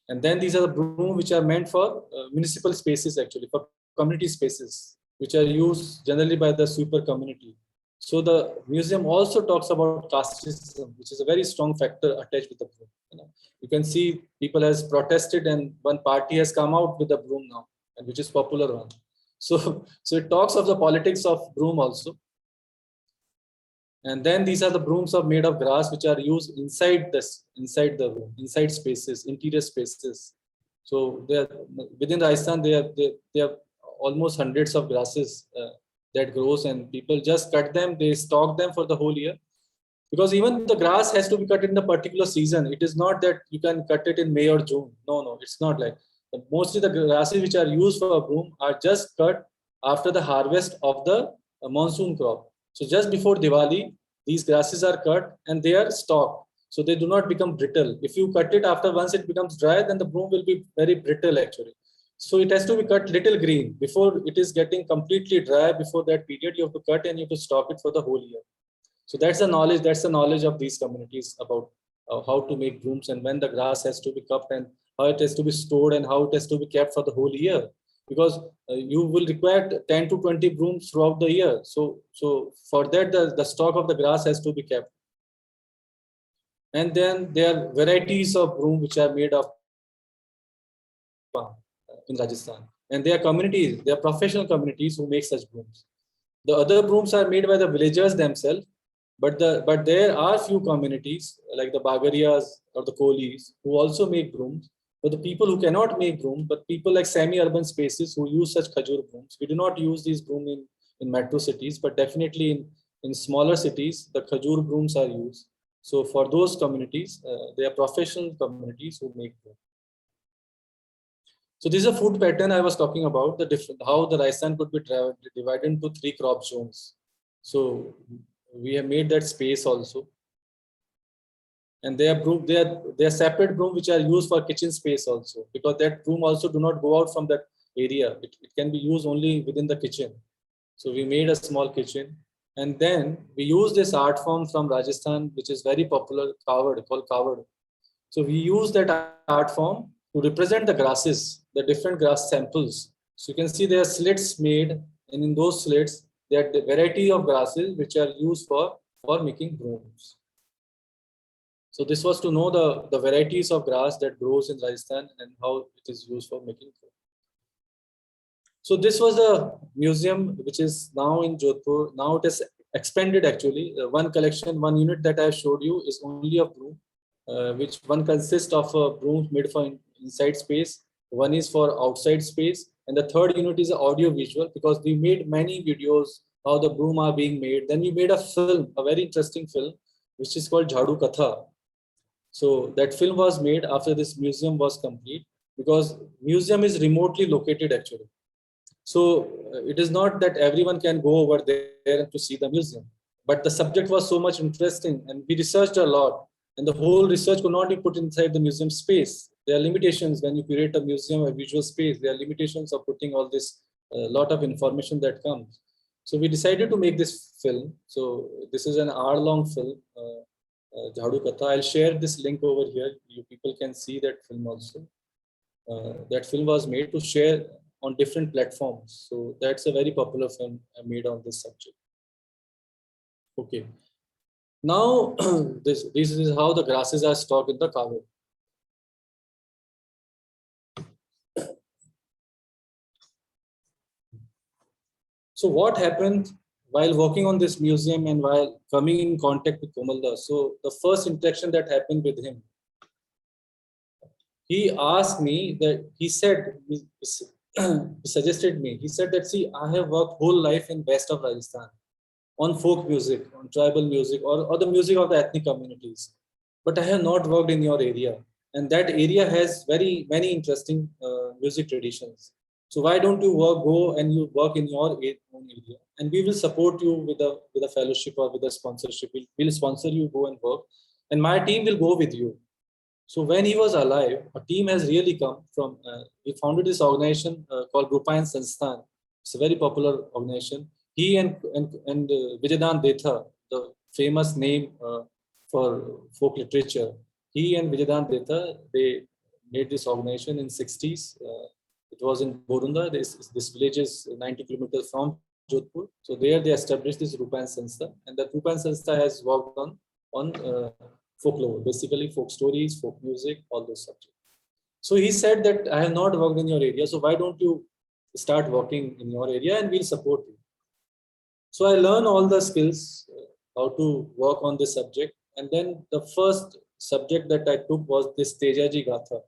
Speaker 2: And then these are the broom which are meant for municipal spaces actually, for community spaces, which are used generally by the sweeper community. So the museum also talks about caste system, which is a very strong factor attached with the broom. You can see people has protested and one party has come out with the broom now, and which is popular one. So it talks of the politics of broom also. And then these are the brooms are made of grass, which are used inside the room, inside spaces, interior spaces. So they are within Rajasthan. They have almost hundreds of grasses that grows, and people just cut them. They stock them for the whole year, because even the grass has to be cut in the particular season. It is not that you can cut it in May or June. No, it's not like. Mostly the grasses which are used for a broom are just cut after the harvest of the monsoon crop. So just before Diwali, these grasses are cut and they are stocked. So they do not become brittle. If you cut it after once it becomes dry, then the broom will be very brittle actually. So it has to be cut little green before it is getting completely dry. Before that period, you have to cut and you have to stock it for the whole year. So that's the knowledge. That's the knowledge of these communities about how to make brooms and when the grass has to be cut and how it has to be stored and how it has to be kept for the whole year. Because you will require 10 to 20 brooms throughout the year. So for that, the stock of the grass has to be kept. And then there are varieties of broom which are made of in Rajasthan. And there are communities, there are professional communities who make such brooms. The other brooms are made by the villagers themselves, but there are few communities like the Bagariyas or the Kolis who also make brooms. But the people who cannot make broom, but people like semi-urban spaces who use such khajur brooms. We do not use these broom in metro cities, but definitely in smaller cities, the khajur brooms are used. So for those communities, they are professional communities who make broom. So this is a food pattern I was talking about, how the Rajasthan could be divided into 3 crop zones. So we have made that space also. And they are separate broom which are used for kitchen space also, because that broom also do not go out from that area. It can be used only within the kitchen. So we made a small kitchen, and then we use this art form from Rajasthan, which is very popular, called Kawad. So we use that art form to represent the grasses, the different grass samples. So you can see there are slits made, and in those slits, there are the variety of grasses which are used for making brooms. So this was to know the varieties of grass that grows in Rajasthan and how it is used for making food. So this was a museum which is now in Jodhpur. Now it is expanded actually. One collection, one unit that I showed you is only of broom, which one consists of brooms made for inside space. One is for outside space. And the third unit is audio visual, because we made many videos how the broom are being made. Then we made a film, a very interesting film, which is called Jhadu Katha. So that film was made after this museum was complete, because museum is remotely located actually. So it is not that everyone can go over there to see the museum, but the subject was so much interesting and we researched a lot. And the whole research could not be put inside the museum space. There are limitations when you create a museum, a visual space. There are limitations of putting all this lot of information that comes. So we decided to make this film. So this is an hour-long film, Jhadu Katha. I'll share this link over here. You people can see that film also. That film was made to share on different platforms. So that's a very popular film made on this subject. Okay. Now, this is how the grasses are stocked in the Kaveri. So what happened while working on this museum and while coming in contact with Komal Das? So the first interaction that happened with him, he asked me that, he said, he suggested me, he said that, see, I have worked whole life in west of Rajasthan on folk music, on tribal music, or the music of the ethnic communities. But I have not worked in your area. And that area has very many interesting music traditions. So why don't you go and you work in your own area, and we will support you with a fellowship or with a sponsorship. We'll sponsor you, go and work, and my team will go with you. So when he was alive, a team has really come from. He founded this organization called Rupayan Sansthan. It's a very popular organization. He and Vijayadant Detha, the famous name for folk literature, he and Vijayadant Detha, they made this organization in 60s. It was in Borunda. This village is 90 kilometers from Jodhpur. So there they established this Rupayan Sanstha, and the Rupayan Sanstha has worked on folklore, basically folk stories, folk music, all those subjects. So he said that I have not worked in your area, so why don't you start working in your area and we'll support you. So I learned all the skills, how to work on this subject. And then the first subject that I took was this Tejaji Gatha.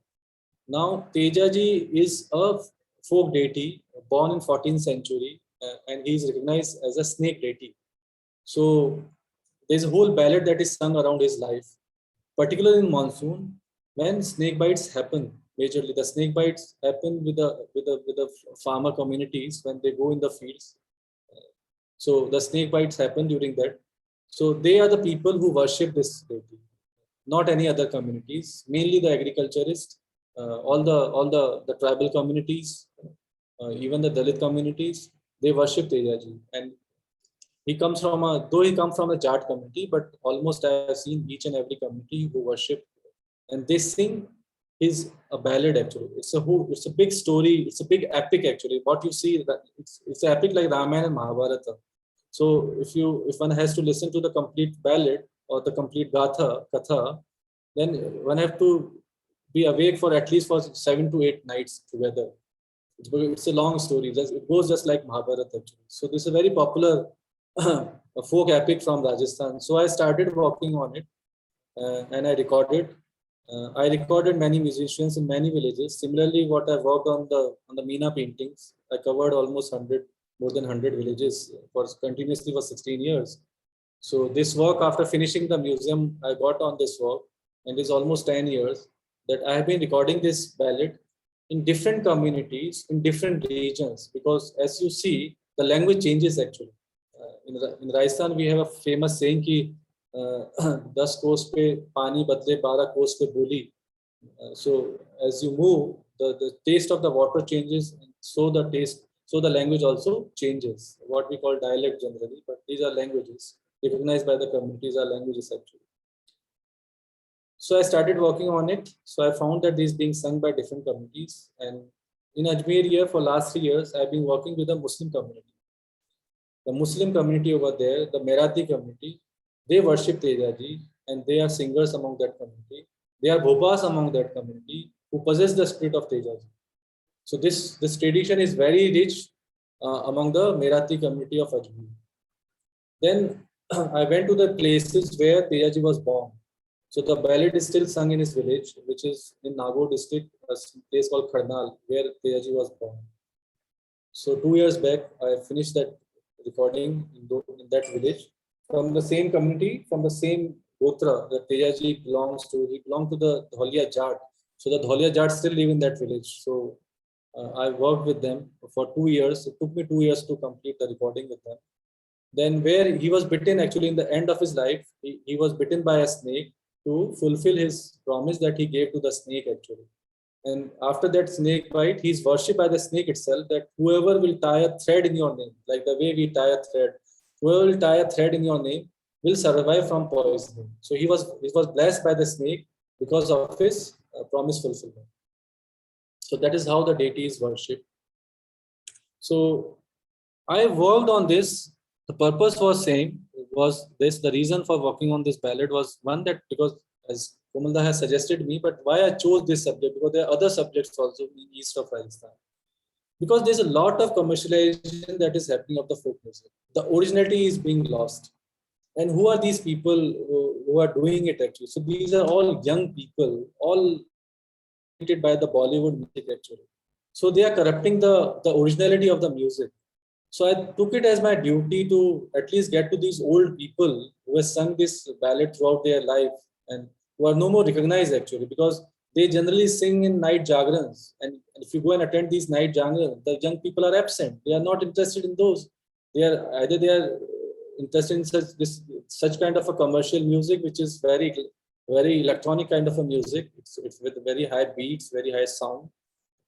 Speaker 2: Now, Tejaji is a folk deity born in 14th century, and he is recognized as a snake deity. So there's a whole ballad that is sung around his life, particularly in monsoon, when snake bites happen. Majorly, the snake bites happen with the farmer communities when they go in the fields. So the snake bites happen during that. So they are the people who worship this deity, not any other communities. Mainly the agriculturists, all the tribal communities, even the Dalit communities, they worship Tejaji. And he comes from though he comes from a Jat community, but almost I have seen each and every community who worship, and they sing is a ballad actually. It's a big story. It's a big epic actually. What you see, that it's an epic like Ramayana and Mahabharata. So if one has to listen to the complete ballad or the complete katha, then one have to be awake for at least for 7 to 8 nights together. It's a long story. It goes just like Mahabharata actually. So this is a very popular a folk epic from Rajasthan. So I started working on it, and I recorded. I recorded many musicians in many villages. Similarly, what I worked on the Meena paintings, I covered almost more than 100 villages for continuously for 16 years. So this work, after finishing the museum, I got on this work, and it's almost 10 years that I have been recording this ballad in different communities, in different regions, because as you see, the language changes actually. In Rajasthan, we have a famous saying ki 10 कोस पे पानी बदले 12 कोस पे बोली. So as you move, the taste of the water changes, and so the language also changes. What we call dialect generally, but these are languages recognized by the communities are languages actually. So I started working on it. So I found that these being sung by different communities, and in Ajmer here for last 3 years, I've been working with a Muslim community. The Muslim community over there, the Merathi community, they worship Tejaji, and they are singers among that community. They are Bhopas among that community who possess the spirit of Tejaji. So this tradition is very rich among the Merathi community of Ajmer. Then I went to the places where Tejaji was born. So the ballad is still sung in his village, which is in Nagaur district, a place called Karnal, where Tejaji was born. So 2 years back, I finished that recording in that village from the same community, from the same Gotra that Tejaji belongs to. He belonged to the Dhaulia Jat. So the Dhaulia Jat still live in that village. So I worked with them for 2 years. It took me 2 years to complete the recording with them. Then where he was bitten, actually in the end of his life, he was bitten by a snake, to fulfill his promise that he gave to the snake actually. And after that snake bite, he's worshipped by the snake itself, that whoever will tie a thread in your name, like the way we tie a thread, whoever will tie a thread in your name will survive from poisoning. So he was blessed by the snake because of his promise fulfillment. So that is how the deity is worshipped. So I worked on this. The purpose was same. Was this the reason for working on this ballad was one, that because as Komalda has suggested me, but why I chose this subject, because there are other subjects also in east of Rajasthan. Because there's a lot of commercialization that is happening of the folk music. The originality is being lost. And who are these people who are doing it actually? So these are all young people, all by the Bollywood music actually. So they are corrupting the originality of the music. So I took it as my duty to at least get to these old people who have sung this ballad throughout their life and who are no more recognized actually, because they generally sing in night jagrans. And if you go and attend these night jagrans, the young people are absent. They are not interested in those. They are interested in such kind of a commercial music, which is very electronic kind of a music. It's with very high beats, very high sound.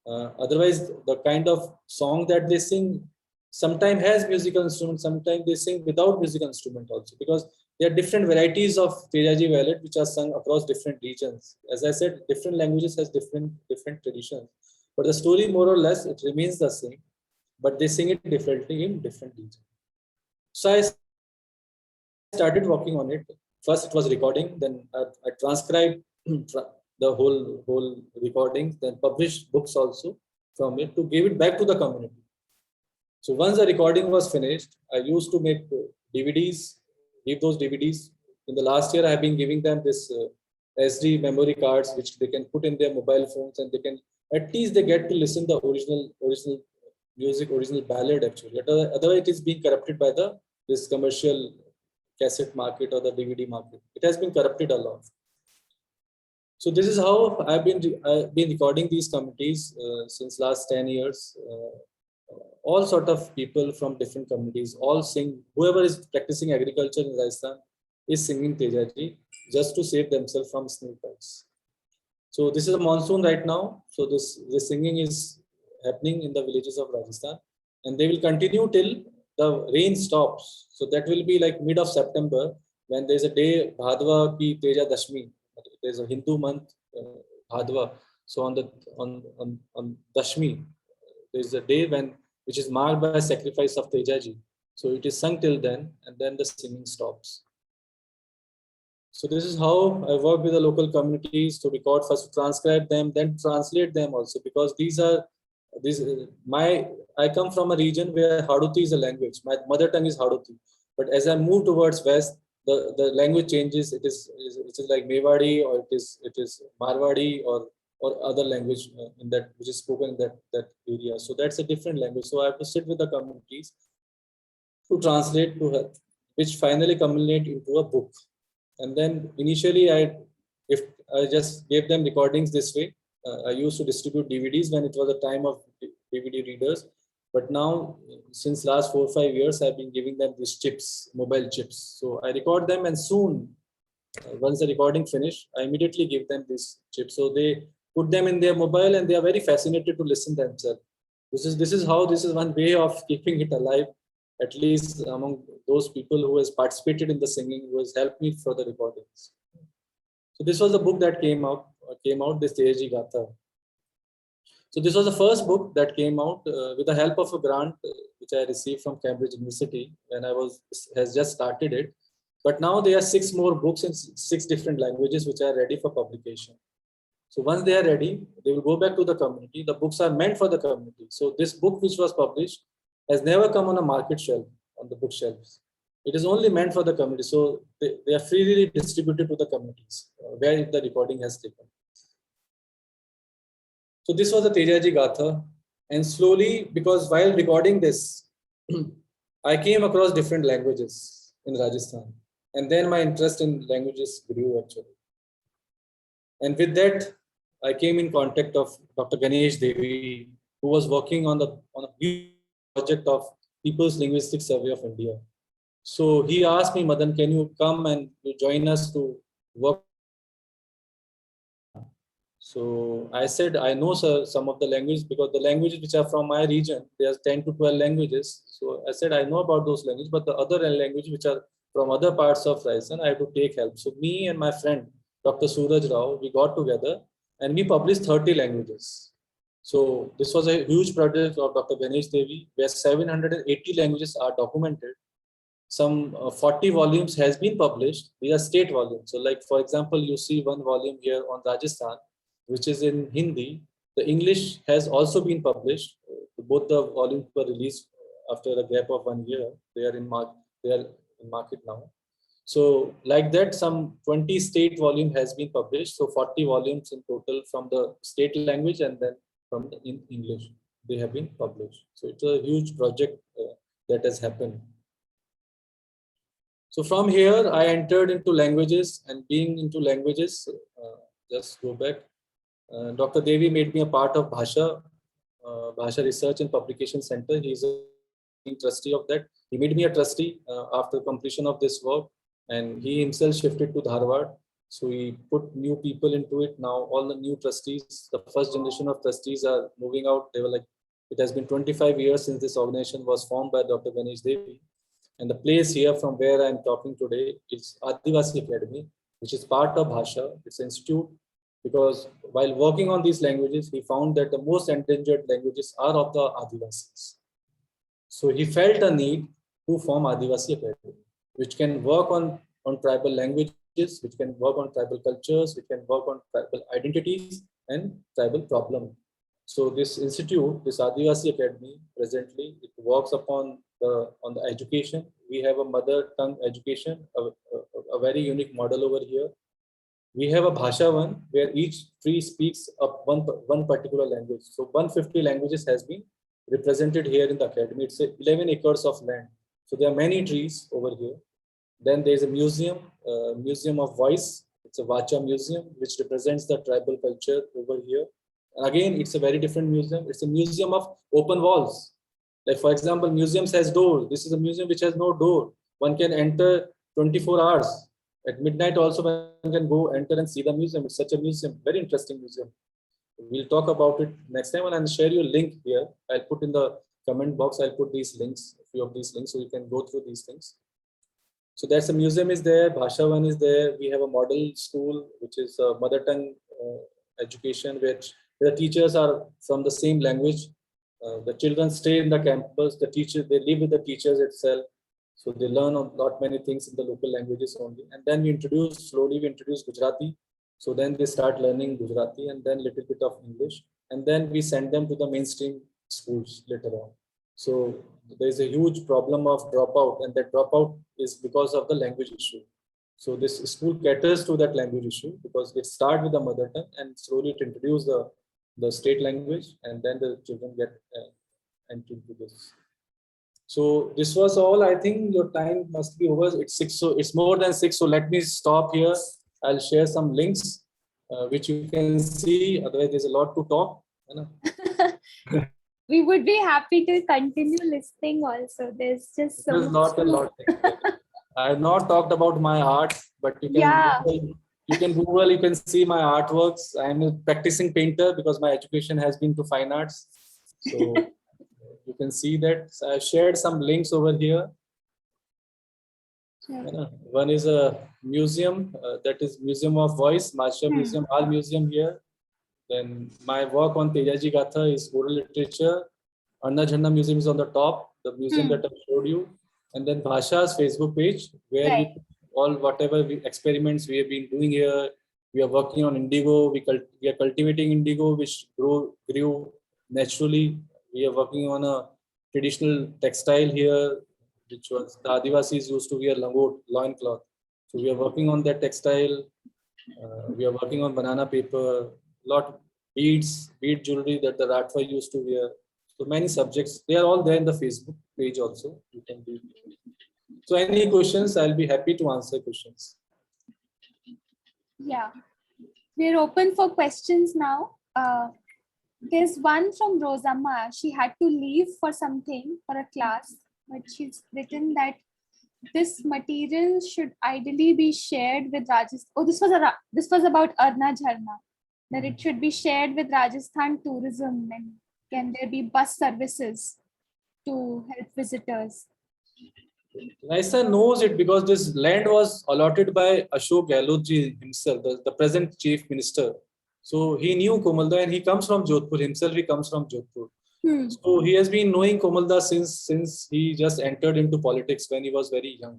Speaker 2: Otherwise, the kind of song that they sing sometimes has musical instrument, sometimes they sing without musical instrument also, because there are different varieties of Tejaji ballad which are sung across different regions. As I said, different languages has different traditions, but the story more or less it remains the same, but they sing it differently in different regions. So I started working on it. First it was recording, then I transcribed the whole recordings, then published books also from it to give it back to the community. So once the recording was finished, I used to make DVDs, give those DVDs. In the last year, I have been giving them this SD memory cards, which they can put in their mobile phones, and they can at least they get to listen the original music, original ballad actually. Otherwise, it is being corrupted by this commercial cassette market or the DVD market. It has been corrupted a lot. So this is how I've been recording these communities since last 10 years. All sort of people from different communities all sing. Whoever is practicing agriculture in Rajasthan is singing Tejaji just to save themselves from snake bites. So this is a monsoon right now. So this singing is happening in the villages of Rajasthan, and they will continue till the rain stops. So that will be like mid of September, when there's a day Bhadwa ki Teja Dashmi. There's a Hindu month Bhadwa. So on Dashmi, there's a day which is marked by sacrifice of Tejaji. So it is sung till then, and then the singing stops. So this is how I work with the local communities to record, first transcribe them, then translate them also, because I come from a region where Haruti is a language. My mother tongue is Haruti. But as I move towards west, the language changes. It is like Mewari, or it is Marwadi, or other language in that which is spoken in that area. So that's a different language. So I have to sit with the communities to translate to her, which finally culminate into a book. And then initially I just gave them recordings this way. I used to distribute DVDs when it was a time of DVD readers. But now, since last 4 or 5 years, I've been giving them these chips, mobile chips. So I record them, and soon, once the recording finished, I immediately give them these chips. So they put them in their mobile, and they are very fascinated to listen themselves. This is one way of keeping it alive, at least among those people who has participated in the singing, who has helped me for the recordings. So this was the book that came out, this Tejaji Gatha. So this was the first book that came out with the help of a grant which I received from Cambridge University when has just started it. But now there are 6 more books in 6 different languages which are ready for publication. So once they are ready, they will go back to the community. The books are meant for the community. So this book which was published has never come on a market shelf, on the bookshelves. It is only meant for the community. So they are freely distributed to the communities where the recording has taken. So this was the Tejaji Gatha. And slowly, because while recording this, I came across different languages in Rajasthan. And then my interest in languages grew actually. And with that, I came in contact of Dr. Ganesh Devi, who was working on a huge project of People's Linguistic Survey of India. So he asked me, Madan, can you come and join us to work So I said, I know, sir, some of the languages, because the languages which are from my region, there's 10 to 12 languages. So I said, I know about those languages, but the other languages which are from other parts of Rajasthan, I have to take help. So me and my friend, Dr. Suraj Rao, we got together and we published 30 languages. So this was a huge project of Dr. Ganesh Devi, where 780 languages are documented. Some 40 volumes has been published. These are state volumes. So like, for example, you see one volume here on Rajasthan, which is in Hindi. The English has also been published. Both the volumes were released after a gap of 1 year. They are in market now. So like that, some 20 state volume has been published. So 40 volumes in total from the state language, and then from the in English, they have been published. So it's a huge project that has happened. So from here, I entered into languages, and being into languages, just go back. Dr. Devi made me a part of Bhasha Research and Publication Center. He's a trustee of that. He made me a trustee after completion of this work, and he himself shifted to Dharwad. So he put new people into it. Now all the new trustees, the first generation of trustees are moving out. They were like, it has been 25 years since this organization was formed by Dr. Ganesh Devi. And the place here from where I'm talking today is Adivasi Academy, which is part of Bhasha. It's an institute, because while working on these languages, he found that the most endangered languages are of the Adivasis. So he felt a need to form Adivasi Academy, which can work on tribal languages, which can work on tribal cultures, which can work on tribal identities and tribal problems. So this institute, this Adivasi Academy, presently it works upon on the education. We have a mother tongue education, a very unique model over here. We have a Bhasha One, where each tree speaks of one particular language. So 150 languages has been represented here in the academy. It's 11 acres of land. So there are many trees over here. Then there is a museum, Museum of Voice. It's a Vacha museum, which represents the tribal culture over here. And again, it's a very different museum. It's a museum of open walls. Like, for example, museums has door. This is a museum which has no door. One can enter 24 hours. At midnight also one can go enter and see the museum. It's such a museum, very interesting museum. We'll talk about it next time, and I'll share you a link here. I'll put in the comment box, I'll put these links, a few of these links, so you can go through these things. So that's a museum is there, Bhasha One is there. We have a model school, which is a mother tongue education, which the teachers are from the same language. The children stay in the campus, they live with the teachers itself. So they learn a lot many things in the local languages only. And then slowly we introduce Gujarati. So then they start learning Gujarati, and then little bit of English. And then we send them to the mainstream schools later on. So there is a huge problem of dropout, and that dropout is because of the language issue. So this school caters to that language issue, because it starts with the mother tongue and slowly it introduces the state language, and then the children get entry into this. So this was all. I think your time must be over. It's 6, so it's more than 6. So let me stop here. I'll share some links which you can see. Otherwise, there's a lot to talk.
Speaker 1: We would be happy to continue listening also. There's just so much.
Speaker 2: A lot. I have not talked about my art, but you can Google, you can see my artworks. I'm a practicing painter because my education has been to fine arts. So you can see that. So I shared some links over here. One is a museum, that is Museum of Voice, Master Museum, All Museum here. Then my work on Tejaji Gatha is oral literature. Anna Jhanna Museum is on the top, the museum that I showed you. And then Bhasha's Facebook page, where we put all whatever experiments we have been doing here. We are working on indigo. We are cultivating indigo, which grew naturally. We are working on a traditional textile here, which was the Adivasis used to wear langot, loincloth. So we are working on that textile. We are working on banana paper, bead jewelry that the Ratwa used to wear. So many subjects, they are all there in the Facebook page also. You can read. So any questions, I'll be happy to answer questions.
Speaker 1: Yeah, we're open for questions now. There's one from Rosamma. She had to leave for something, for a class, but she's written that this material should ideally be shared with Rajasthan. Oh, this was about Arna Jharna. that it should be shared with Rajasthan tourism, and can there be bus services to help visitors?
Speaker 2: Raisa knows it because this land was allotted by Ashok Gehlot ji himself, the present chief minister. So he knew Komalda, and he comes from Jodhpur himself. He comes from Jodhpur. So he has been knowing Komalda since he just entered into politics when he was very young.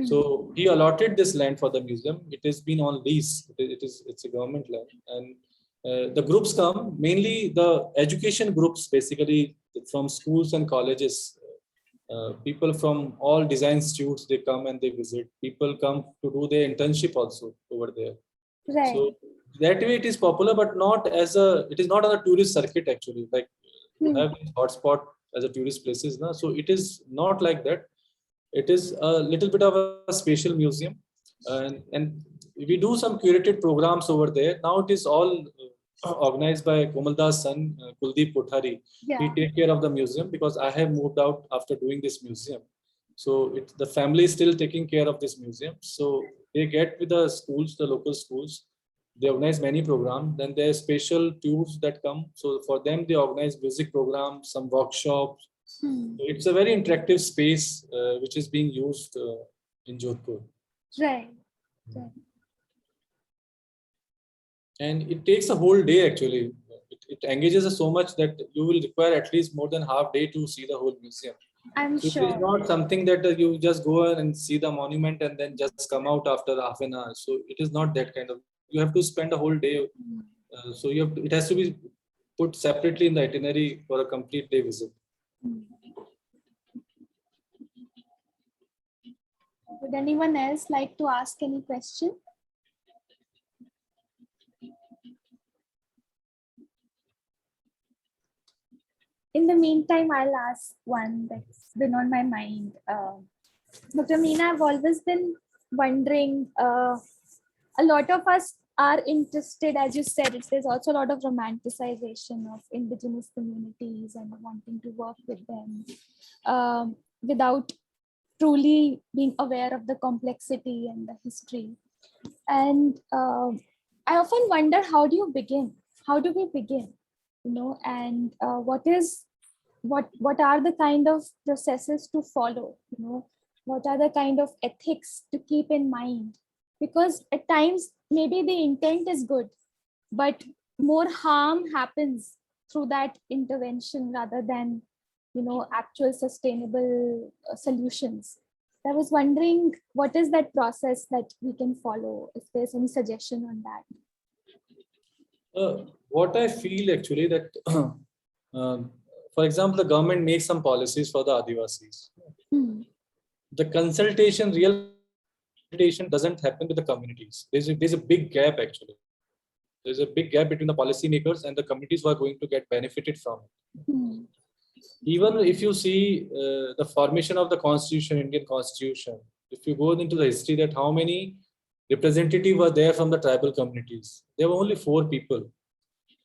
Speaker 2: So he allotted this land for the museum. It has been on lease. It's a government land, and the groups come mainly the education groups, basically from schools and colleges. People from all design institutes, they come and they visit. People come to do their internship also over there.
Speaker 1: Right.
Speaker 2: So that way it is popular, but not as a. It is not on a tourist circuit actually. Like you have hotspot as a tourist places, na? So it is not like that. It is a little bit of a spatial museum, and we do some curated programs over there. Now it is all organized by Komalda's son, Kuldeep Kothari.
Speaker 1: Yeah.
Speaker 2: He take care of the museum because I have moved out after doing this museum. So the family is still taking care of this museum. So they get with the schools, the local schools. They organize many programs. Then there are special tours that come. So for them, they organize music programs, some workshops. It's a very interactive space which is being used in Jodhpur.
Speaker 1: Right.
Speaker 2: And it takes a whole day actually. It engages us so much that you will require at least more than half day to see the whole museum.
Speaker 1: I'm
Speaker 2: So
Speaker 1: sure.
Speaker 2: it is not something that you just go and see the monument and then just come out after half an hour. So it is not that kind of. You have to spend a whole day. So you have it has to be put separately in the itinerary for a complete day visit.
Speaker 1: Would anyone else like to ask any question? In the meantime, I'll ask one that's been on my mind. Dr. Meena, I've always been wondering, a lot of us are interested, as you said, there's also a lot of romanticization of indigenous communities and wanting to work with them without truly being aware of the complexity and the history. And I often wonder, how do you begin? How do we begin? And what are the kind of processes to follow? What are the kind of ethics to keep in mind? Because at times maybe the intent is good, but more harm happens through that intervention rather than actual sustainable solutions. I was wondering, what is that process that we can follow, if there's any suggestion on that?
Speaker 2: What I feel actually that, for example, the government makes some policies for the Adivasis. The real consultation doesn't happen with the communities. There's a big gap actually. There's a big gap between the policymakers and the communities who are going to get benefited from it. Even if you see the formation of the Constitution, Indian Constitution, if you go into the history, that how many representatives were there from the tribal communities, there were only 4 people,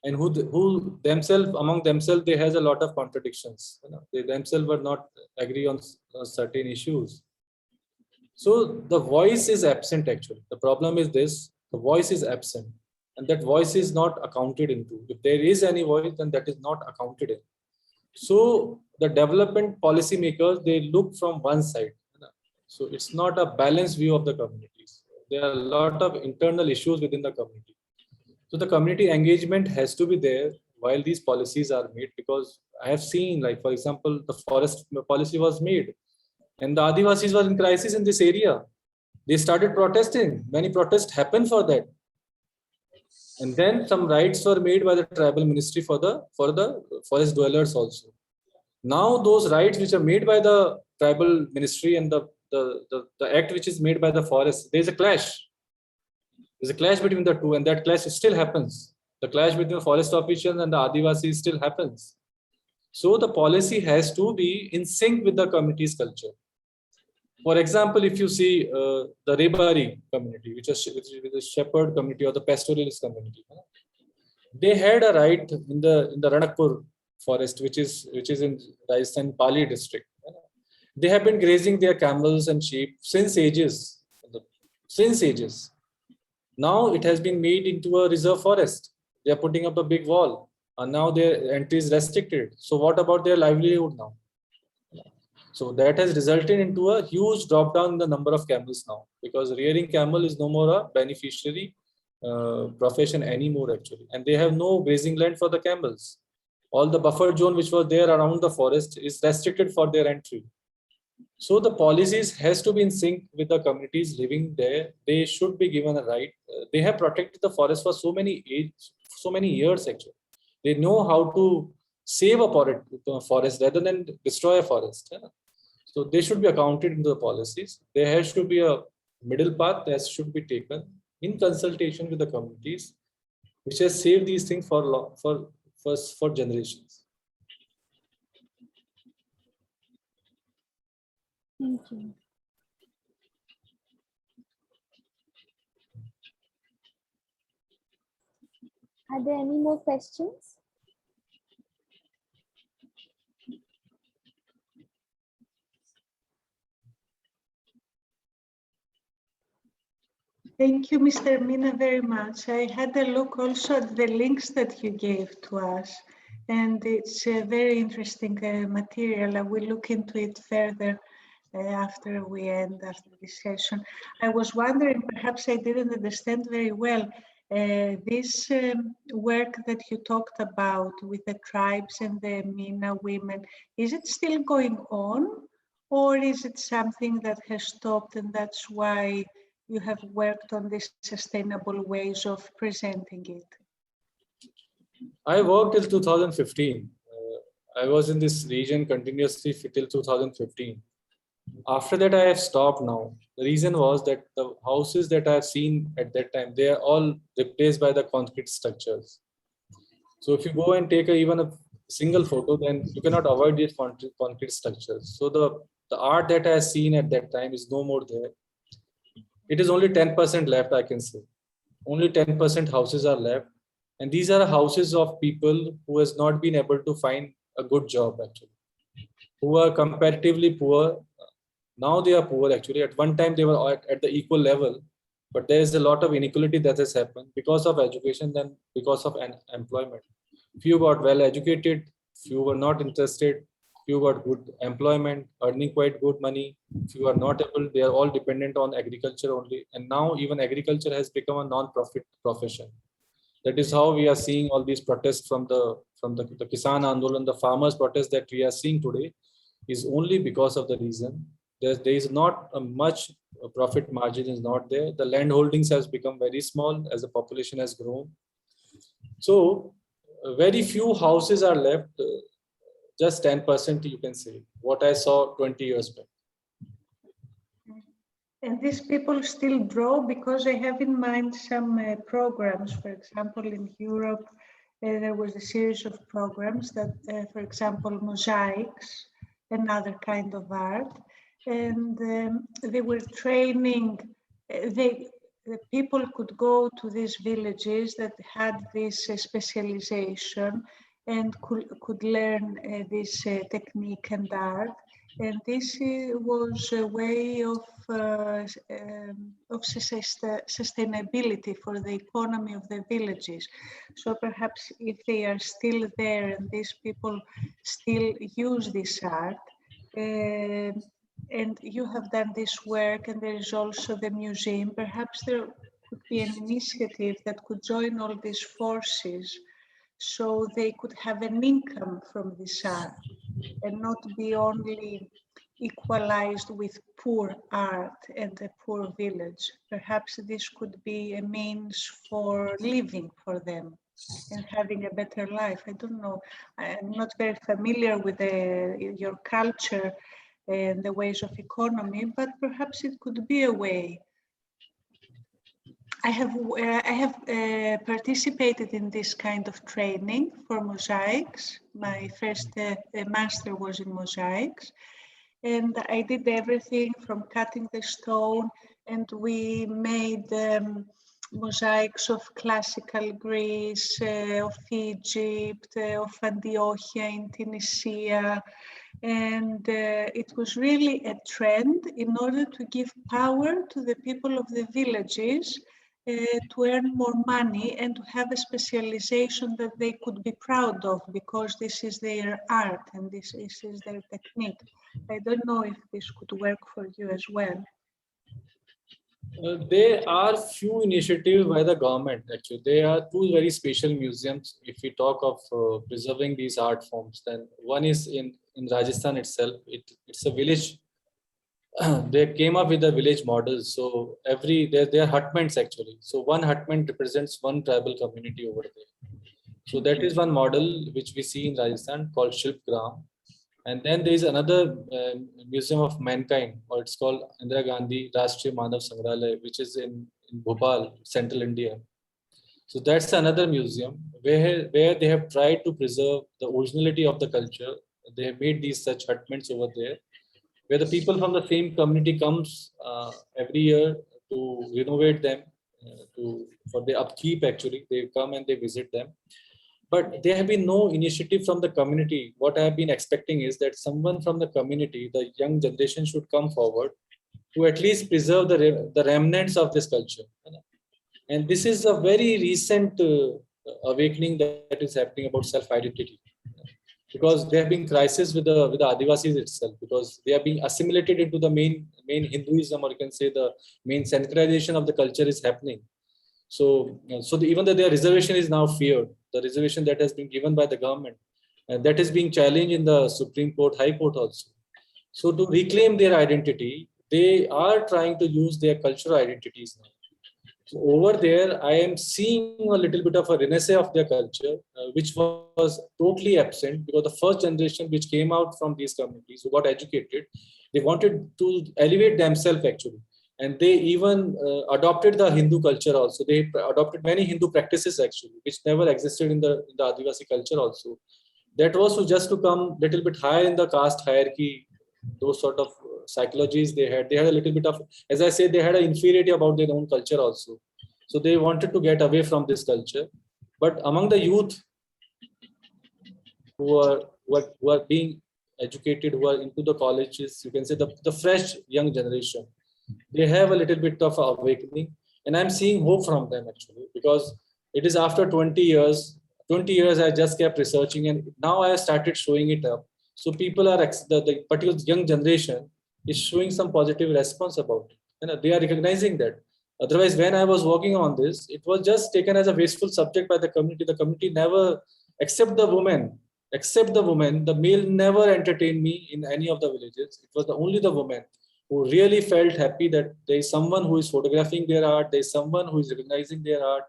Speaker 2: and who themselves, among themselves, they has a lot of contradictions. They themselves were not agree on certain issues. So the voice is absent actually. The problem is this: the voice is absent, and that voice is not accounted into. If there is any voice, then that is not accounted in. So the development policymakers, they look from one side. So it's not a balanced view of the communities. There are a lot of internal issues within the community. So the community engagement has to be there while these policies are made, because I have seen, like, for example, the forest policy was made and the Adivasis were in crisis in this area. They started protesting. Many protests happened for that. And then some rights were made by the tribal ministry for the forest dwellers also. Now those rights which are made by the tribal ministry and the act which is made by the forest, there's a clash. There's a clash between the two, and that clash still happens. The clash between the forest officials and the Adivasis still happens. So the policy has to be in sync with the community's culture. For example, if you see the Rebari community, which is the shepherd community or the pastoralist community, they had a right in the Ranakpur forest, which is in Rajasthan Pali district. They have been grazing their camels and sheep since ages. Since ages. Now it has been made into a reserve forest. They are putting up a big wall, and now their entry is restricted. So what about their livelihood now? So that has resulted into a huge drop down in the number of camels now, because rearing camel is no more a beneficiary profession anymore actually, and they have no grazing land for the camels. All the buffer zone which was there around the forest is restricted for their entry. So the policies has to be in sync with the communities living there. They should be given a right. They have protected the forest for so many years actually. They know how to save a forest rather than destroy a forest. Yeah? So they should be accounted into the policies. There has to be a middle path that should be taken in consultation with the communities, which has saved these things for generations.
Speaker 1: Thank you. Are there any more questions?
Speaker 3: Thank you, Mr. Mina, very much. I had a look also at the links that you gave to us, and it's a very interesting material. I will look into it further after we end, after this session. I was wondering, perhaps I didn't understand very well, this work that you talked about with the tribes and the Mina women, is it still going on, or is it something that has stopped, and that's why you have worked on these sustainable ways of presenting it?
Speaker 2: I worked till 2015. I was in this region continuously till 2015. After that, I have stopped now. The reason was that the houses that I have seen at that time, they are all replaced by the concrete structures. So if you go and take even a single photo, then you cannot avoid these concrete structures. So the art that I have seen at that time is no more there. It is only 10% left, I can say. Only 10% houses are left. And these are houses of people who has not been able to find a good job actually, who are comparatively poor. Now they are poor actually. At one time they were at the equal level, but there is a lot of inequality that has happened because of education and because of employment. Few got well educated, few were not interested, few got good employment, earning quite good money, few are not able, they are all dependent on agriculture only. And now even agriculture has become a non-profit profession. That is how we are seeing all these protests from the Kisan Andolan, the farmers protest that we are seeing today is only because of the reason there is not a much profit margin is not there. The land holdings has become very small as the population has grown. So very few houses are left, just 10% you can say, what I saw 20 years back.
Speaker 3: And these people still draw, because I have in mind some programs. For example, in Europe, there was a series of programs that, for example, mosaics, another kind of art, and they were training, the people could go to these villages that had this specialization and could learn this technique and art. And this was a way of sustainability for the economy of the villages. So perhaps if they are still there and these people still use this art, and you have done this work, and there is also the museum, perhaps there could be an initiative that could join all these forces so they could have an income from this art and not be only equalized with poor art and a poor village. Perhaps this could be a means for living for them and having a better life. I don't know. I'm not very familiar with your culture and the ways of economy, but perhaps it could be a way. I have participated in this kind of training for mosaics. My first master was in mosaics, and I did everything from cutting the stone, and we made mosaics of classical Greece, of Egypt, of Antiochia in Tunisia. And it was really a trend in order to give power to the people of the villages to earn more money and to have a specialization that they could be proud of because this is their art and this is their technique. I don't know if this could work for you as well.
Speaker 2: There are few initiatives by the government. Actually, there are two very special museums. If we talk of preserving these art forms, then one is in Rajasthan itself. It's a village. They came up with a village model. So they are hutments actually. So one hutment represents one tribal community over there. So that is one model which we see in Rajasthan called Shilp Gram. And then there is another Museum of Mankind, or it's called Indira Gandhi Rashtriya Manav Sangrahalaya, which is in Bhopal, central India. So that's another museum where they have tried to preserve the originality of the culture. They have made these such hutments over there, where the people from the same community comes every year to renovate them, for the upkeep. Actually, they come and they visit them. But there have been no initiative from the community. What I have been expecting is that someone from the community, the young generation, should come forward to at least preserve the remnants of this culture. And this is a very recent awakening that is happening about self-identity, because there have been crises with the Adivasis itself, because they are being assimilated into the main Hinduism, or you can say the main centralization of the culture is happening. So even though their reservation is now feared, the reservation that has been given by the government, and that is being challenged in the Supreme Court, High Court also. So to reclaim their identity, they are trying to use their cultural identities now. So over there, I am seeing a little bit of a renaissance of their culture, which was totally absent, because the first generation which came out from these communities who got educated, they wanted to elevate themselves actually. And they even adopted the Hindu culture also. They adopted many Hindu practices actually, which never existed in the Adivasi culture also. That was just to come little bit higher in the caste hierarchy. Those sort of psychologies they had a little bit of, as I said, they had an inferiority about their own culture also. So they wanted to get away from this culture. But among the youth who are being educated, who are into the colleges, you can say the fresh young generation, they have a little bit of awakening, and I'm seeing hope from them actually, because it is after 20 years I just kept researching, and now I started showing it up. So people are, the particular young generation is showing some positive response about it, and they are recognizing that. Otherwise, when I was working on this, it was just taken as a wasteful subject by the community never, except the women, the male never entertained me in any of the villages. It was only the women who really felt happy that there is someone who is photographing their art, there is someone who is recognizing their art,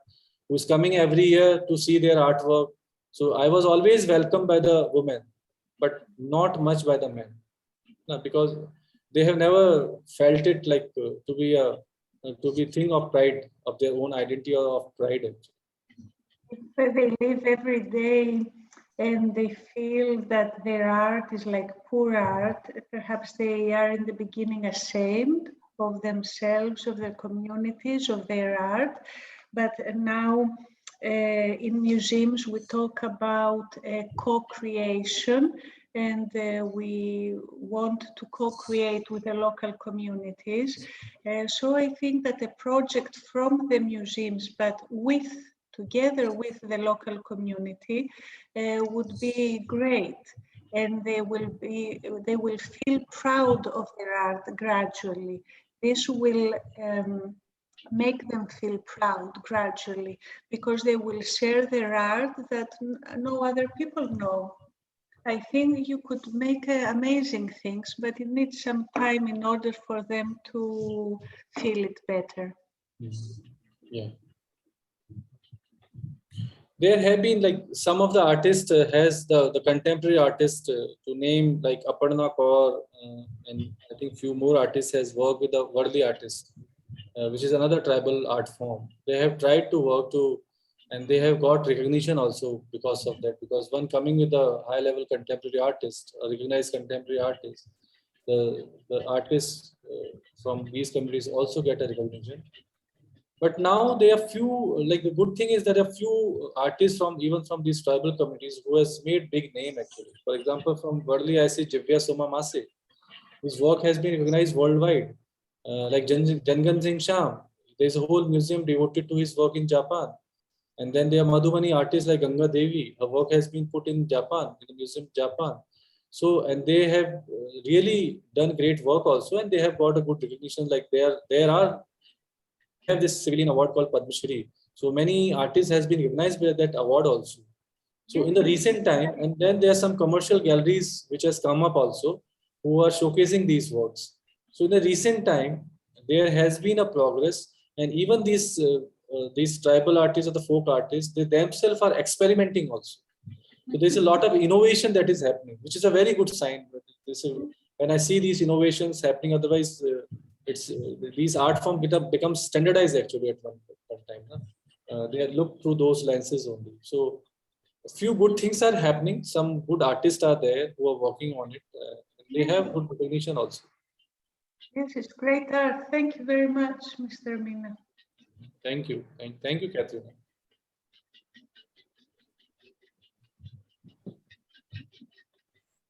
Speaker 2: who is coming every year to see their artwork. So I was always welcomed by the women, but not much by the men, because they have never felt it like to be a thing of pride, of their own identity or of pride.
Speaker 3: But they live every day and they feel that their art is like poor art. Perhaps they are in the beginning ashamed of themselves, of their communities, of their art. But now in museums, we talk about co-creation, and we want to co-create with the local communities. So I think that a project from the museums, but together with the local community, would be great, and they will feel proud of their art gradually. This will make them feel proud gradually, because they will share their art that no other people know. I think you could make amazing things, but it needs some time in order for them to feel it better.
Speaker 2: Yeah. There have been like some of the artists has the contemporary artists to name like Aparna Kaur, and I think few more artists has worked with the Warli artists, which is another tribal art form. They have tried to work to, and they have got recognition also because of that. Because one coming with a high level contemporary artist, a recognized contemporary artist, the artists from these communities also get a recognition. But now there are few, like the good thing is that there are few artists from even from these tribal communities who has made big name actually. For example, from Warli, I see Jivya Soma Mase, whose work has been recognized worldwide. Like Jangan Singh Sham, there's a whole museum devoted to his work in Japan. And then there are Madhubani artists like Ganga Devi. Her work has been put in Japan, in the museum of Japan. So, and they have really done great work also, and they have got a good recognition. Like there are have this civilian award called Padma Shri. So many artists has been recognized by that award also. So in the recent time, and then there are some commercial galleries which has come up also, who are showcasing these works. So in the recent time, there has been a progress, and even these tribal artists or the folk artists, they themselves are experimenting also. So there's a lot of innovation that is happening, which is a very good sign. When I see these innovations happening, otherwise these art form become standardized actually at one time. They are looked through those lenses only. So a few good things are happening. Some good artists are there who are working on it. They have good recognition also.
Speaker 3: Yes, it's great art. Thank you very much, Mr. Mina.
Speaker 2: Thank you. Thank you, Catherine.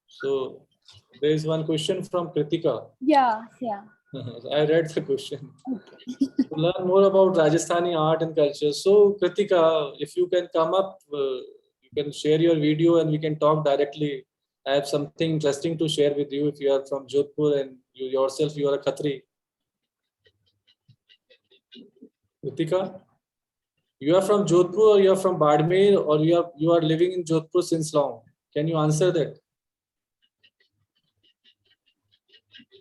Speaker 2: So there is one question from Kritika.
Speaker 1: Yeah.
Speaker 2: I read the question. To learn more about Rajasthani art and culture. So Kritika, if you can come up, you can share your video and we can talk directly. I have something interesting to share with you if you are from Jodhpur and you yourself, you are a Khatri. Kritika, you are from Jodhpur or you are from Badmer or you are living in Jodhpur since long? Can you answer that?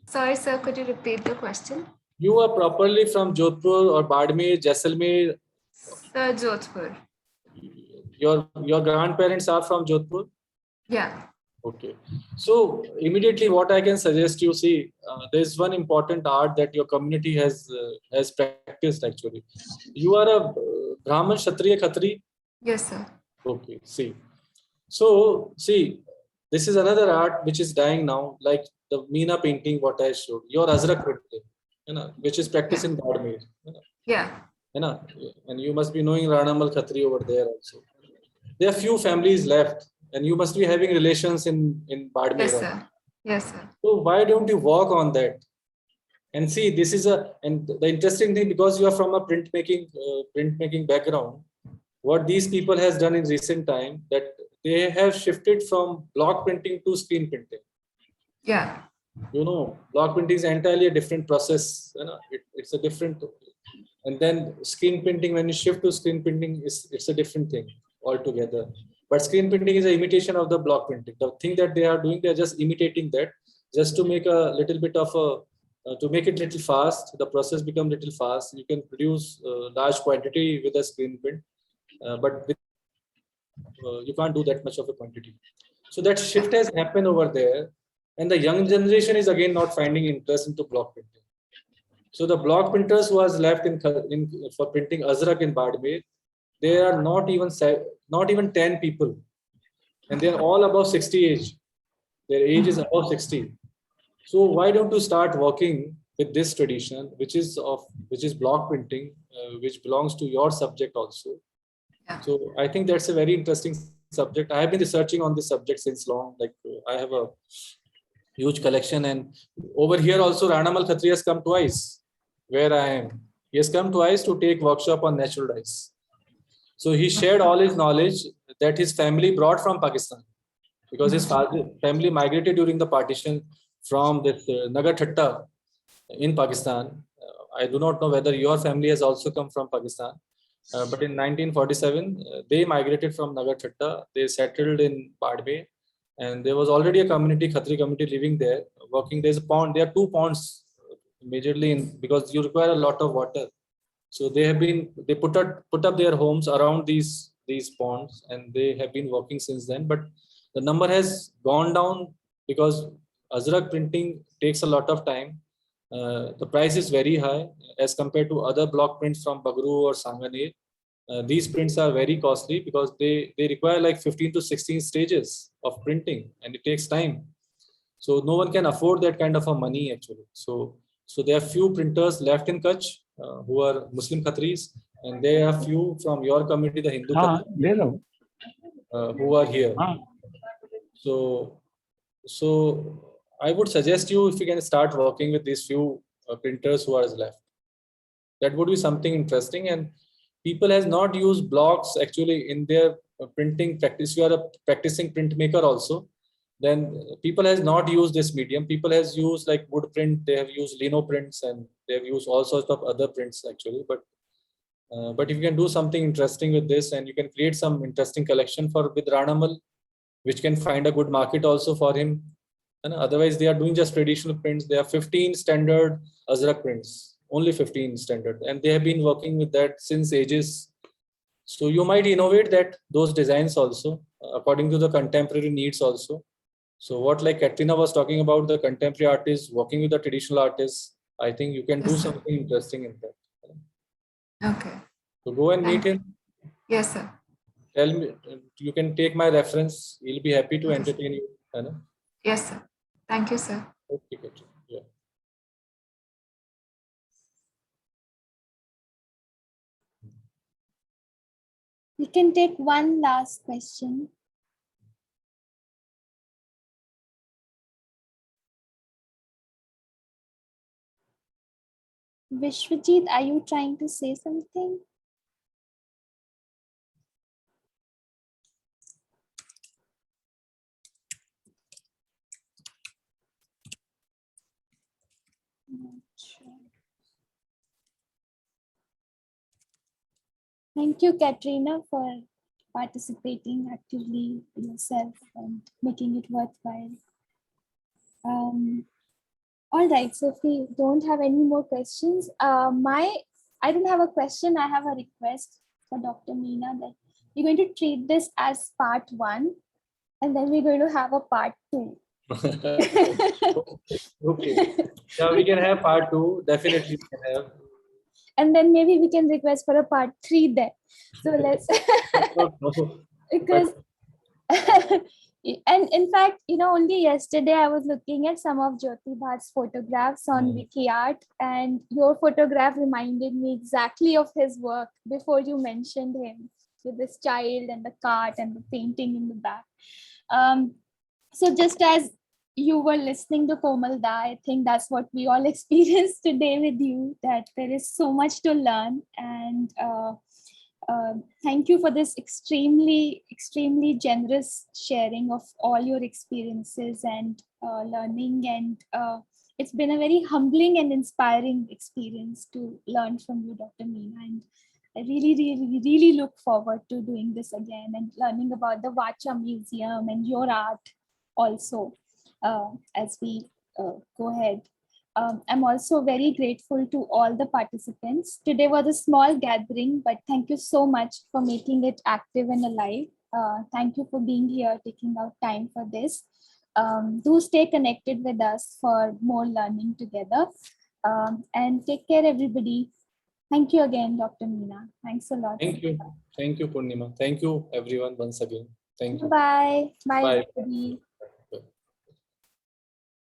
Speaker 4: Sorry, sir, could you repeat the question?
Speaker 2: You are properly from Jodhpur or Badmer, Jaisalmer.
Speaker 4: Sir, Jodhpur.
Speaker 2: Your grandparents are from Jodhpur?
Speaker 4: Yeah.
Speaker 2: Okay. So immediately what I can suggest you, see, there's one important art that your community has practiced actually. You are a Brahman, Kshatriya, Khatri?
Speaker 4: Yes, sir.
Speaker 2: Okay, see. So, see, this is another art which is dying now, like the Meena painting, what I showed. Your Azrak painting, which is practiced in Badmer.
Speaker 4: Yeah.
Speaker 2: And you must be knowing Ranamal Khatri over there also. There are few families left, and you must be having relations in Badmer.
Speaker 4: Yes, sir. Yes, sir.
Speaker 2: So why don't you work on that? And see, this is and the interesting thing, because you are from a printmaking background, what these people has done in recent time, that they have shifted from block printing to screen printing.
Speaker 4: Yeah.
Speaker 2: Block printing is entirely a different process. It's a different, and then screen printing, when you shift to screen printing, it's a different thing altogether. But screen printing is an imitation of the block printing. The thing that they are doing, they're just imitating that, just to make a little bit of to make it little fast. The process become little fast. You can produce large quantity with a screen print, but you can't do that much of a quantity. So that shift has happened over there, and the young generation is again not finding interest into block printing. So the block printers who was left for printing Azrak in Badmer, they are not even 10 people, and they are all above 60 age. Their age is above 60. So why don't you start working with this tradition, which is block printing, which belongs to your subject also.
Speaker 4: Yeah.
Speaker 2: So I think that's a very interesting subject. I have been researching on this subject since long. Like I have a huge collection, and over here also Ranamal Khatri has come twice where I am. He has come twice to take workshop on natural dyes. So he shared all his knowledge that his family brought from Pakistan, because his family migrated during the partition from this Nagar Thatta in Pakistan. I do not know whether your family has also come from Pakistan, but in 1947 they migrated from Nagar Thatta. They settled in Badmer, and there was already a community, Khatri community, living there, working. There's a pond. There are 2 ponds majorly because you require a lot of water. So they put up their homes around these ponds, and they have been working since then. But the number has gone down because Azrak printing takes a lot of time. The price is very high as compared to other block prints from Bagru or Sanganer. These prints are very costly because they require like 15 to 16 stages of printing, and it takes time. So no one can afford that kind of a money actually. So there are few printers left in Kutch who are Muslim Khatris, and there are few from your community, the Hindu Khatris, who are here. So I would suggest you, if you can start working with these few printers who are left. That would be something interesting. And people has not used blocks actually in their printing practice. You are a practicing printmaker also. Then people has not used this medium. People has used like wood print. They have used lino prints and they have used all sorts of other prints actually. But if you can do something interesting with this and you can create some interesting collection for with Ranamal, which can find a good market also for him. And otherwise, they are doing just traditional prints. There are 15 standard Azrak prints, only 15 standard, and they have been working with that since ages. So you might innovate that those designs also according to the contemporary needs also. So what like Katrina was talking about, the contemporary artists working with the traditional artists, I think you can do
Speaker 4: Yes, sir.
Speaker 2: something interesting in that.
Speaker 4: Okay.
Speaker 2: So go and meet him.
Speaker 4: Yes, sir.
Speaker 2: Tell me, you can take my reference. He'll be happy to
Speaker 4: Yes.
Speaker 2: entertain you.
Speaker 4: Yes, sir. Thank you, sir.
Speaker 2: Okay, Katrina. Yeah.
Speaker 1: We can take one last question. Vishwajit, are you trying to say something? Not sure. Thank you, Katrina, for participating actively yourself and making it worthwhile. All right, so if we don't have any more questions, I don't have a question, I have a request for Dr. Meena that we're going to treat this as part 1 and then we're going to have a part 2.
Speaker 2: Okay. Yeah, we can have part 2. Definitely we can have.
Speaker 1: And then maybe we can request for a part 3 there. So let's because and in fact, only yesterday I was looking at some of Jyoti Bhat's photographs on WikiArt, and your photograph reminded me exactly of his work before you mentioned him, with this child and the cart and the painting in the back. So just as you were listening to Komal Da, I think that's what we all experienced today with you, that there is so much to learn. And thank you for this extremely generous sharing of all your experiences and learning. And it's been a very humbling and inspiring experience to learn from you, Dr. Meena. And I really look forward to doing this again and learning about the Vacha Museum and your art also as we go ahead. I'm also very grateful to all the participants. Today was a small gathering, but thank you so much for making it active and alive. Thank you for being here, taking out time for this. Do stay connected with us for more learning together. And take care, everybody. Thank you again, Dr. Meena. Thanks a lot.
Speaker 2: Thank you. Thank you, Purnima. Thank you, everyone, once again. Thank you.
Speaker 1: Bye. Bye,
Speaker 2: Bye.
Speaker 1: everybody.